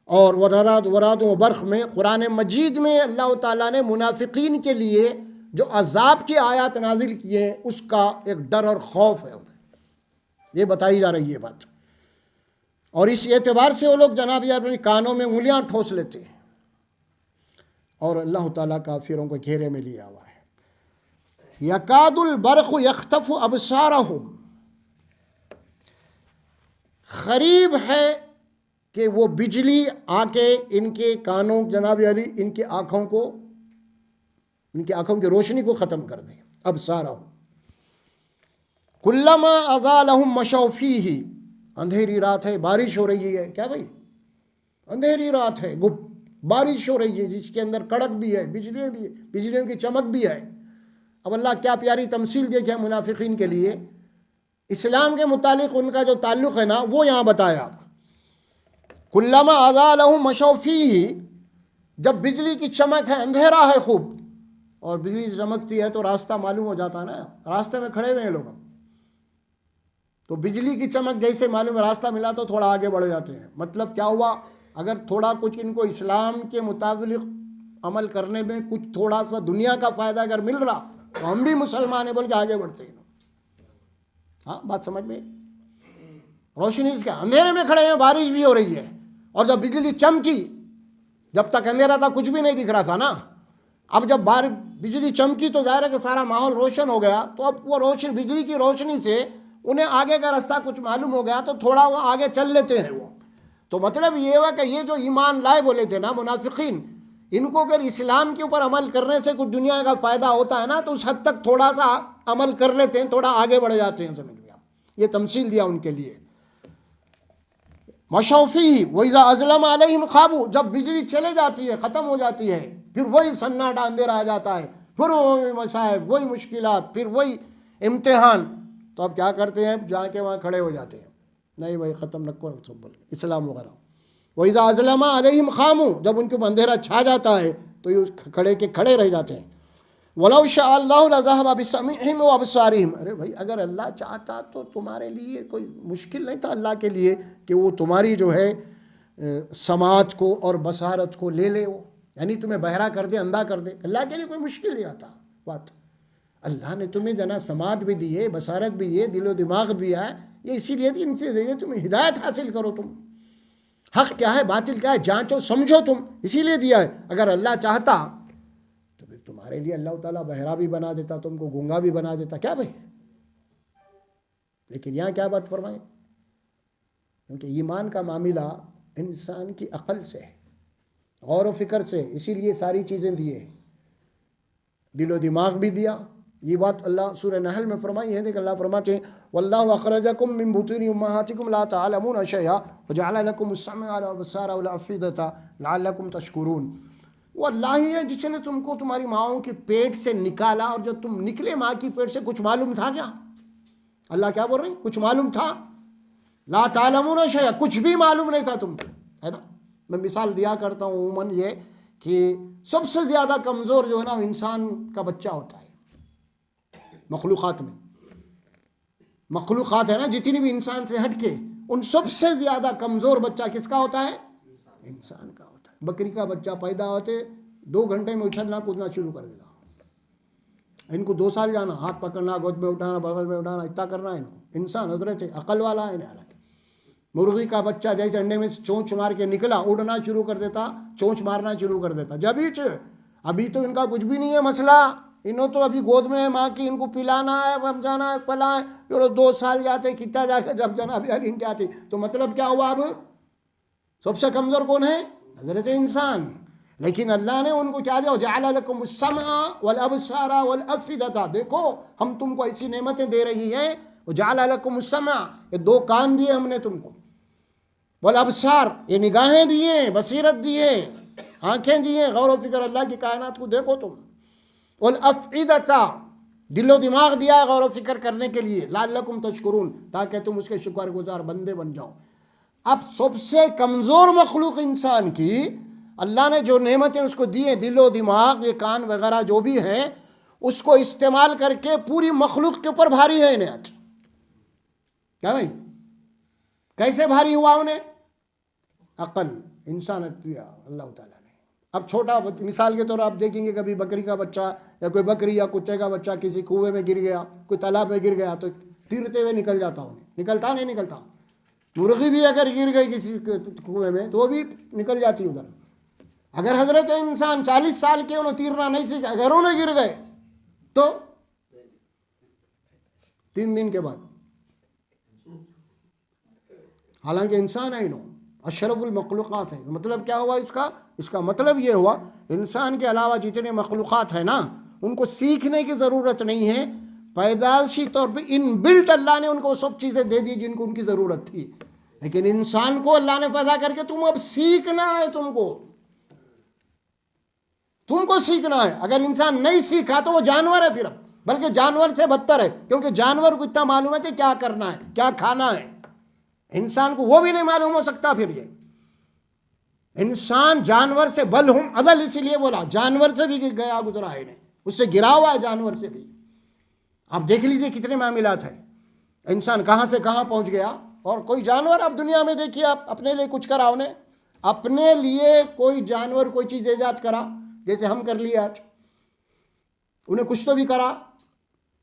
اور وراد و برق میں قرآن مجید میں اللہ تعالیٰ نے منافقین کے لیے جو عذاب کی آیات نازل کیے ہیں، اس کا ایک ڈر اور خوف ہے، یہ بتائی جا رہی ہے بات. اور اس اعتبار سے وہ لوگ جناب یار اپنے کانوں میں انگلیاں ٹھوس لیتے ہیں، اور اللہ تعالیٰ کافروں کو گھیرے میں لیا ہوا ہے. یکاد البرق یخطف ابصارہم، قریب ہے کہ وہ بجلی آ کے ان کے کانوں، جناب علی، ان کی آنکھوں کی روشنی کو ختم کر دے. ابصارہم کلما اضاء مشوا فیہ، اندھیری رات ہے، بارش ہو رہی ہے. کیا بھائی؟ اندھیری رات ہے، بارش ہو رہی ہے، جس کے اندر کڑک بھی ہے، بجلیاں بھی ہے، بجلیوں کی چمک بھی ہے. اب اللہ کیا پیاری تمثیل دیکھیں منافقین کے لیے. اسلام کے متعلق ان کا جو تعلق ہے نا، وہ یہاں بتایا. کلما اضاء لهم مشوا فیہ، جب بجلی کی چمک ہے، اندھیرا ہے خوب، اور بجلی چمکتی ہے تو راستہ معلوم ہو جاتا ہے نا، راستے میں کھڑے ہوئے ہیں لوگ، تو بجلی کی چمک جیسے معلوم ہے، راستہ ملا تو تھوڑا آگے بڑھ جاتے ہیں. مطلب کیا ہوا؟ اگر تھوڑا کچھ ان کو اسلام کے مطابق عمل کرنے میں کچھ تھوڑا سا دنیا کا فائدہ اگر مل رہا تو ہم بھی مسلمان ہیں بول کے آگے بڑھتے ہیں. ہاں بات سمجھ میں؟ روشنی اس کا، اندھیرے میں کھڑے ہیں، بارش بھی ہو رہی ہے، اور جب بجلی چمکی، جب تک اندھیرا تھا کچھ بھی نہیں دکھ رہا تھا نا، اب جب بجلی چمکی تو ظاہر ہے کہ سارا ماحول روشن ہو گیا. تو اب وہ بجلی کی روشنی سے انہیں آگے کا راستہ کچھ معلوم ہو گیا، تو تھوڑا وہ آگے چل لیتے ہیں وہ. تو مطلب یہ ہوا کہ یہ جو ایمان لائے بولے تھے نا منافقین، ان کو اگر اسلام کے اوپر عمل کرنے سے کچھ دنیا کا فائدہ ہوتا ہے نا، تو اس حد تک تھوڑا سا عمل کر لیتے ہیں، تھوڑا آگے بڑھ جاتے ہیں. سمجھ لیا؟ یہ تمثیل دیا ان کے لیے. مشوا فیہ وَإِذَا أَظْلَمَ عَلَيْهِمْ خَابُوا، جب بجلی چلے جاتی ہے، ختم ہو جاتی ہے، پھر وہی سناٹا اندھیرا آ جاتا ہے، پھر وہی مصائب، وہی مشکلات، پھر وہی امتحان. تو اب کیا کرتے ہیں؟ جا کے وہاں کھڑے ہو جاتے ہیں، نہیں بھائی ختم نہ کرو سب بول کے، اسلام وغیرہ. وَإِذَا أَظْلَمَ عَلَيْهِمْ خَامُوا، جب ان کے اندھیرا چھا جاتا ہے تو یہ کھڑے رہ جاتے ہیں. وَلَوْ شَاءَ اللَّهُ لَذَهَبَ بِسَمْعِهِمْ وَأَبْصَارِهِمْ، ارے بھائی اگر اللہ چاہتا تو تمہارے لیے کوئی مشکل نہیں تھا اللہ کے لیے کہ وہ تمہاری جو ہے سماعت کو اور بصارت کو لے لے، وہ یعنی تمہیں بہرا کر دے، اندھا کر دے. اللہ کے لیے کوئی مشکل نہیں آتا بات. اللہ نے تمہیں جنا سماعت بھی دی ہے، بصارت بھی ہے، دل و دماغ بھی ہے، یہ اسی لیے ان سے دے تمہیں ہدایت حاصل کرو، تم حق کیا ہے باطل کیا ہے جانچو سمجھو، تم اسی لیے دیا ہے. اگر اللہ چاہتا تو پھر تمہارے لیے اللہ تعالیٰ بہرا بھی بنا دیتا، تم کو گونگا بھی بنا دیتا. کیا بھائی؟ لیکن یہاں کیا بات فرمائیں؟ کیونکہ ایمان کا معاملہ انسان کی عقل سے، غور و فکر سے، اسی لیے ساری چیزیں دیے، دل و دماغ بھی دیا. یہ بات اللہ سورہ نحل میں فرمائی ہے. دیکھ اللہ فرماتے ہیں واللہ اخرجکم من بطون امہاتکم لا تعلمون شیئا وجعل لکم السمع والابصار والافئدۃ لعلکم تشکرون. وہ اللہ ہی ہے جس نے تم کو تمہاری ماؤں کے پیٹ سے نکالا، اور جب تم نکلے ماں کی پیٹ سے کچھ معلوم تھا کیا؟ اللہ کیا بول رہے ہیں؟ کچھ معلوم تھا؟ لا تعلمون شیئا، کچھ بھی معلوم نہیں تھا تم کو، ہے نا. میں مثال دیا کرتا ہوں عموماً یہ کہ سب سے زیادہ کمزور جو ہے نا انسان کا بچہ ہوتا ہے مخلوقات میں. مخلوقات ہے نا جتنی بھی انسان سے ہٹ کے، ان سب سے زیادہ کمزور بچہ کس کا ہوتا ہے؟ انسان کا ہوتا ہے. بکری کا بچہ پیدا ہوتے 2 گھنٹے میں اچھلنا کودنا شروع کر دیتا. ان کو 2 سال جانا، ہاتھ پکڑنا، گود میں اٹھانا، بغل میں اٹھانا، اتنا کرنا ہے. انسان حضرت عقل والا ہے نا. مرغی کا بچہ جیسے انڈے میں سے چونچ مار کے نکلا اڑنا شروع کر دیتا، چونچ مارنا شروع کر دیتا، ابھی تو ان کا کچھ بھی نہیں ہے مسئلہ، انہوں تو ابھی گود میں ہے ماں کی، ان کو پلانا ہے، بمجانا ہے، فلاں ہے، پھر 2 سال جاتے کھتا جا کے جب جناب علی کے آتی تو مطلب کیا ہوا؟ اب سب سے کمزور کون ہے؟ حضرت انسان. لیکن اللہ نے ان کو کیا دیا؟ جعل لکم السمع والابصار والافئدہ. دیکھو ہم تم کو ایسی نعمتیں دے رہی ہیں، جعل لکم السمع، یہ 2 کان دیے ہم نے تم کو، والابصار، یہ نگاہیں دیے، بصیرت دیے، آنکھیں دیے، غور و فکر اللہ کی کائنات کو دیکھو تم، والافئدہ، دل و دماغ دیا ہے غور و فکر کرنے کے لیے، لعلکم تشکرون، تاکہ تم اس کے شکر گزار بندے بن جاؤ. اب سب سے کمزور مخلوق انسان کی اللہ نے جو نعمتیں اس کو دی ہیں، دل و دماغ، یہ کان وغیرہ جو بھی ہیں، اس کو استعمال کر کے پوری مخلوق کے اوپر بھاری ہے انہیں. کیا بھائی؟ کیسے بھاری ہوا انہیں؟ عقل، انسان دیا اللہ تعالیٰ نے. اب چھوٹا مثال کے طور آپ دیکھیں گے کبھی بکری کا بچہ یا کوئی بکری یا کتے کا بچہ کسی کنویں میں گر گیا، کوئی تالاب میں گر گیا تو تیرتے ہوئے نکل جاتا انہیں. نکلتا نہیں نکلتا؟ مرغی بھی اگر گر گئی کسی کنویں میں تو وہ بھی نکل جاتی ادھر. اگر حضرت انسان 40 سال کے انہوں تیرنا نہیں سیکھا، اگر انہوں گر گئے تو 3 دن کے بعد، حالانکہ انسان ہے، انہوں اشرف المخلوقات ہے. مطلب کیا ہوا اس کا مطلب یہ ہوا انسان کے علاوہ جتنے مخلوقات ہیں نا ان کو سیکھنے کی ضرورت نہیں ہے، پیدائشی طور پہ ان بلٹ اللہ نے ان کو سب چیزیں دے دی جن کو ان کی ضرورت تھی. لیکن انسان کو اللہ نے پیدا کر کے تم اب سیکھنا ہے، تم کو سیکھنا ہے. اگر انسان نہیں سیکھا تو وہ جانور ہے پھر، اب بلکہ جانور سے بدتر ہے، کیونکہ جانور کو اتنا معلوم ہے کہ کیا کرنا ہے، کیا کھانا ہے. انسان کو وہ بھی نہیں معلوم ہو سکتا. پھر یہ انسان جانور سے بل ہم عدل، اسی لیے بولا جانور سے بھی گیا گزرا ہے، اس سے گرا ہوا ہے جانور سے بھی. آپ دیکھ لیجئے کتنے معاملات ہیں، انسان کہاں سے کہاں پہنچ گیا. اور کوئی جانور اب دنیا میں دیکھیے، آپ اپنے لیے کچھ کرا، انہیں اپنے لیے کوئی جانور کوئی چیز ایجاد کرا جیسے ہم کر لیے آج، انہیں کچھ تو بھی کرا؟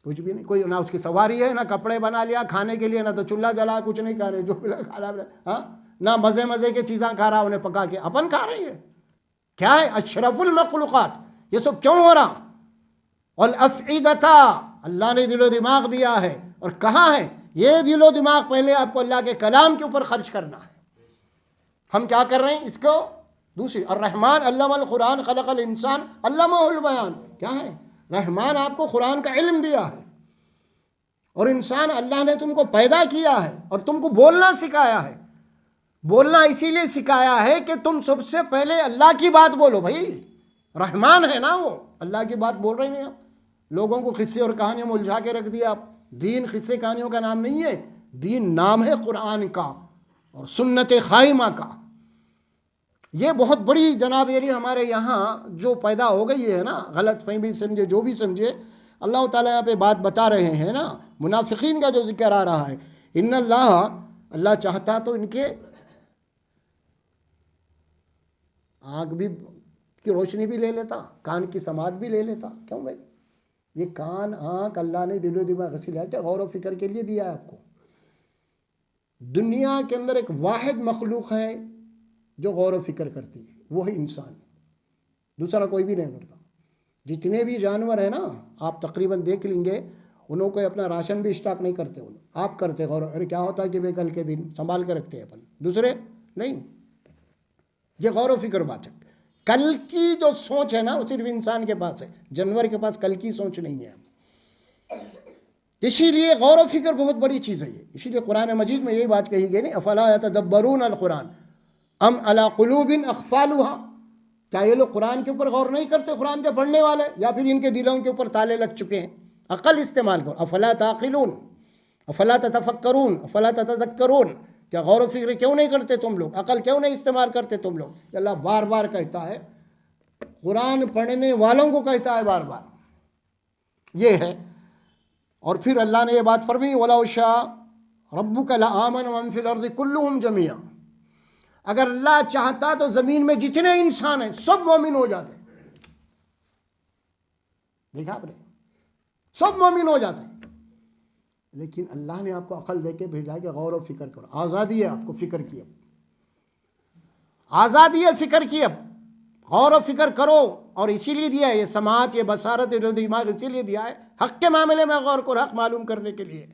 کچھ بھی نہیں. کوئی نہ اس کی سواری ہے، نہ کپڑے بنا لیا کھانے کے لیے، نہ تو چولہا جلا، کچھ نہیں کھا رہے، جو کھا رہا، ہاں، نہ مزے کے چیزاں کھا رہا انہیں پکا کے، اپن کھا رہی ہے. کیا ہے؟ اشرف المخلوقات. یہ سب کیوں ہو رہا؟ والافئدہ، اللہ نے دل و دماغ دیا ہے. اور کہاں ہے یہ دل و دماغ؟ پہلے آپ کو اللہ کے کلام کے اوپر خرچ کرنا ہے. ہم کیا کر رہے ہیں اس کو؟ دوسری، الرحمن علم القرآن خلق الانسان علمہ البیان. کیا ہے؟ رحمان آپ کو قرآن کا علم دیا ہے، اور انسان اللہ نے تم کو پیدا کیا ہے اور تم کو بولنا سکھایا ہے. بولنا اسی لیے سکھایا ہے کہ تم سب سے پہلے اللہ کی بات بولو. بھائی رحمان ہے نا، وہ اللہ کی بات بول رہے ہیں. آپ لوگوں کو قصے اور کہانیوں میں الجھا کے رکھ دیا. آپ دین قصے کہانیوں کا نام نہیں ہے، دین نام ہے قرآن کا اور سنت قائمہ کا. یہ بہت بڑی جناب یعنی ہمارے یہاں جو پیدا ہو گئی ہے نا، غلط فہمی سمجھے جو بھی سمجھے، اللہ تعالیٰ یہاں پہ بات بتا رہے ہیں نا، منافقین کا جو ذکر آ رہا ہے. ان اللہ چاہتا تو ان کے آنکھ بھی کی روشنی بھی لے لیتا، کان کی سماعت بھی لے لیتا. کیوں بھائی؟ یہ کان آنکھ اللہ نے دل و دماغ سے لیا کہ غور و فکر کے لیے دیا ہے آپ کو. دنیا کے اندر ایک واحد مخلوق ہے جو غور و فکر کرتی ہے، وہ ہے انسان. دوسرا کوئی بھی نہیں کرتا. جتنے بھی جانور ہیں نا، آپ تقریباً دیکھ لیں گے، انہوں کو اپنا راشن بھی اسٹاک نہیں کرتے. آپ کرتے غور، ارے کیا ہوتا ہے کہ بھائی کل کے دن سنبھال کے رکھتے ہیں اپن، دوسرے نہیں. یہ غور و فکر بات ہے. کل کی جو سوچ ہے نا وہ صرف انسان کے پاس ہے، جانور کے پاس کل کی سوچ نہیں ہے. اسی لیے غور و فکر بہت بڑی چیز ہے. اسی لیے قرآن مجید میں یہی بات کہی گئی نہیں، افلا یتدبرون القرآن ام علی قلوب اقفالها. کیا یہ لوگ قرآن کے اوپر غور نہیں کرتے، قرآن کے پڑھنے والے، یا پھر ان کے دلوں کے اوپر تالے لگ چکے ہیں؟ عقل استعمال کرو. افلا تعقلون افلا تتفکرون افلا تتذکرون. کیا غور و فکر کیوں نہیں کرتے تم لوگ؟ عقل کیوں نہیں استعمال کرتے تم لوگ؟ اللہ بار بار کہتا ہے، قرآن پڑھنے والوں کو کہتا ہے بار بار. یہ ہے. اور پھر اللہ نے یہ بات فرمائی، وَلَوْ شَاءَ رَبُّكَ لَآمَنَ مَن فِي الْأَرْضِ كُلُّهُمْ جَمِيعًا. اگر اللہ چاہتا تو زمین میں جتنے انسان ہیں سب مومن ہو جاتے. دیکھا آپ نے، سب مومن ہو جاتے. لیکن اللہ نے آپ کو عقل دے کے بھیجا کہ غور و فکر کرو. آزادی ہے آپ کو فکر کی، اب آزادی ہے فکر کی، اب غور و فکر کرو. اور اسی لیے دیا ہے یہ سماعت، یہ بصارت، یہ دماغ اسی لیے دیا ہے حق کے معاملے میں غور کو حق معلوم کرنے کے لیے.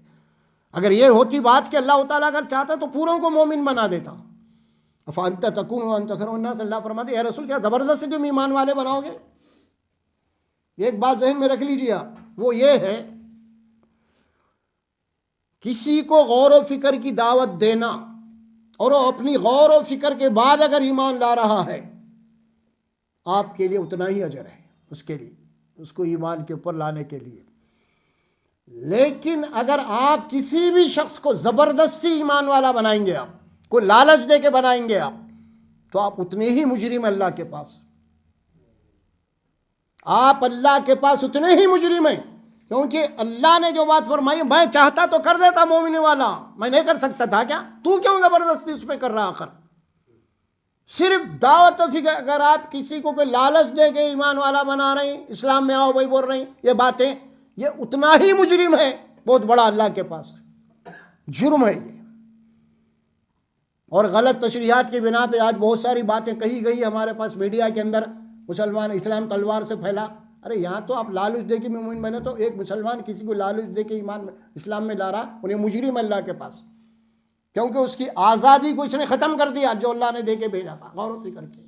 اگر یہ ہوتی بات کہ اللہ تعالیٰ اگر چاہتا تو پوروں کو مومن بنا دیتا. افانت تکون وانت خیر الناس، اللہ فرماتے ہیں اے رسول کیا زبردستی تم ایمان والے بناؤ گے؟ ایک بات ذہن میں رکھ لیجیے آپ، وہ یہ ہے کسی کو غور و فکر کی دعوت دینا اور وہ اپنی غور و فکر کے بعد اگر ایمان لا رہا ہے، آپ کے لیے اتنا ہی اجر ہے اس کے لیے، اس کو ایمان کے اوپر لانے کے لیے. لیکن اگر آپ کسی بھی شخص کو زبردستی ایمان والا بنائیں گے، آپ کو لالچ دے کے بنائیں گے آپ، تو آپ اتنے ہی مجرم اللہ کے پاس، آپ اللہ کے پاس اتنے ہی مجرم ہیں. کیونکہ اللہ نے جو بات فرمائی میں چاہتا تو کر دیتا مومن والا، میں نہیں کر سکتا تھا کیا؟ تو کیوں زبردستی اس پہ کر رہا؟ آخر صرف دعوت و فکر، اگر آپ کسی کو کوئی لالچ دے کے ایمان والا بنا رہے ہیں، اسلام میں آؤ بھائی بول رہے ہیں، یہ باتیں، یہ اتنا ہی مجرم ہے، بہت بڑا اللہ کے پاس جرم ہے یہ. اور غلط تشریحات کی بنا پہ آج بہت ساری باتیں کہی گئی ہمارے پاس میڈیا کے اندر، مسلمان اسلام تلوار سے پھیلا. ارے یہاں تو آپ لالچ دے کے مومن بنے، تو ایک مسلمان کسی کو لالچ دے کے ایمان اسلام میں لا رہا، انہیں مجرم اللہ کے پاس، کیونکہ اس کی آزادی کو اس نے ختم کر دیا جو اللہ نے دے کے بھیجا تھا. غور و فکر کی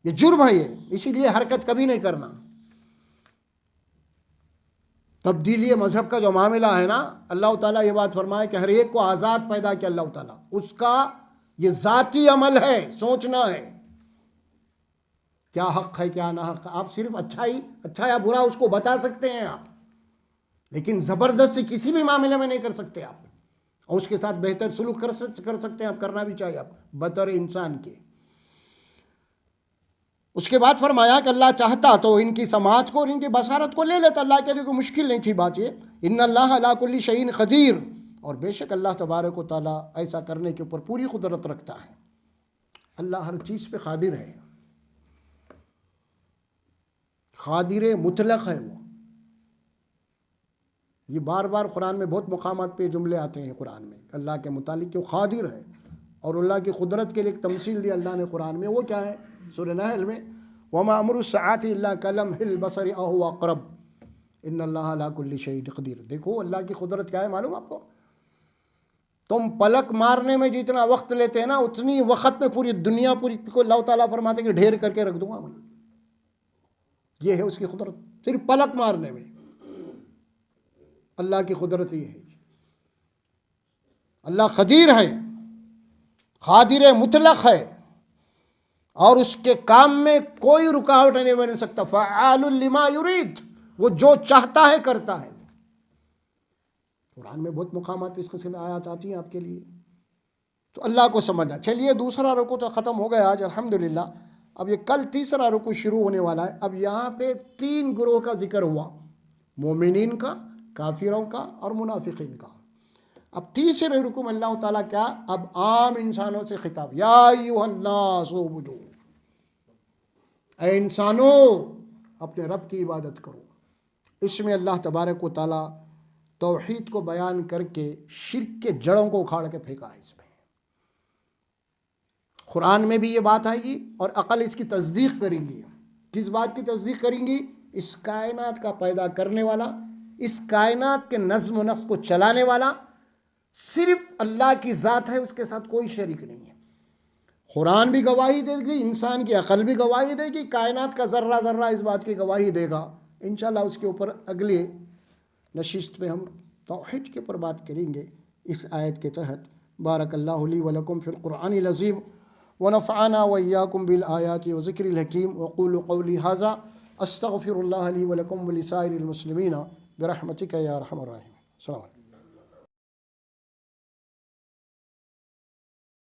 یہ جرم ہے یہ، اسی لیے حرکت کبھی نہیں کرنا. تبدیلی مذہب کا جو معاملہ ہے نا، اللہ تعالیٰ یہ بات فرمائے کہ ہر ایک کو آزاد پیدا کیا اللہ تعالیٰ، اس کا یہ ذاتی عمل ہے، سوچنا ہے کیا حق ہے کیا نہ حق. آپ صرف اچھا یا برا اس کو بتا سکتے ہیں آپ، لیکن زبردستی کسی بھی معاملے میں نہیں کر سکتے آپ. اور اس کے ساتھ بہتر سلوک کر سکتے ہیں آپ، کرنا بھی چاہیے آپ بطور انسان کے. اس کے بعد فرمایا کہ اللہ چاہتا تو ان کی سماعت کو اور ان کی بصارت کو لے لیتا. اللہ کے لیے کوئی مشکل نہیں تھی بات یہ. ان اللہ علی کل شیء قدیر، اور بے شک اللہ تبارک و تعالیٰ ایسا کرنے کے اوپر پوری قدرت رکھتا ہے. اللہ ہر چیز پہ قادر ہے، قادر مطلق ہے وہ. یہ بار بار قرآن میں بہت مقامات پہ جملے آتے ہیں قرآن میں اللہ کے متعلق کہ وہ قادر ہے. اور اللہ کی قدرت کے لیے ایک تمثیل دی اللہ نے قرآن میں، وہ کیا ہے؟ سورہ نحل میں وَمَا أَمْرُ السَّاعَةِ إِلَّا كَلَمْحِ الْبَصَرِ أَوْ هُوَ أَقْرَبُ إِنَّ اللَّهَ عَلَىٰ كُلِّ شَيْءٍ قَدِيرٌ. دیکھو اللہ کی قدرت کیا ہے معلوم آپ کو؟ تم پلک مارنے میں جتنا وقت لیتے ہیں نا، اتنی وقت میں پوری دنیا پوری کو اللہ تعالیٰ فرماتے ہیں کہ ڈھیر کر کے رکھ دوں گا میں. یہ ہے اس کی قدرت، صرف پلک مارنے میں. اللہ کی قدرت یہ ہے. اللہ قدیر ہے، قادر مطلق ہے، اور اس کے کام میں کوئی رکاوٹ نہیں بن سکتا. فعال لما یرید، وہ جو چاہتا ہے کرتا ہے. قرآن میں بہت مقامات پہ اس قسم میں آیات آتی ہیں آپ کے لیے، تو اللہ کو سمجھنا. چلیے دوسرا رکوع تو ختم ہو گیا آج الحمدللہ. اب یہ کل تیسرا رکوع شروع ہونے والا ہے. اب یہاں پہ 3 گروہ کا ذکر ہوا، مومنین کا، کافروں کا اور منافقین کا. اب تیسرے رکوع میں اللہ تعالیٰ کیا، اب عام انسانوں سے خطاب، یا ایھا الناس اعبدوا، اے انسانوں اپنے رب کی عبادت کرو. اس میں اللہ تبارک و تعالیٰ توحید کو بیان کر کے شرک کے جڑوں کو اکھاڑ کے پھینکا ہے. اس میں قرآن میں بھی یہ بات آئے گی اور عقل اس کی تصدیق کریں گی. کس بات کی تصدیق کریں گی؟ اس کائنات کا پیدا کرنے والا، اس کائنات کے نظم و نسق کو چلانے والا صرف اللہ کی ذات ہے، اس کے ساتھ کوئی شریک نہیں ہے. قرآن بھی گواہی دے گی، انسان کی عقل بھی گواہی دے گی، کائنات کا ذرہ ذرہ اس بات کی گواہی دے گا. انشاءاللہ اس کے اوپر اگلے نشست میں ہم توحید کے اوپر بات کریں گے اس آیت کے تحت. بارک اللہ لی ولکم فی القرآن العظیم ونفعنا وإياكم بالآيات وذكر الحكيم. وقولوا قولي هذا استغفر الله لي ولكم ولسائر المسلمين برحمتك يا ارحم الراحمين. السلام علیکم.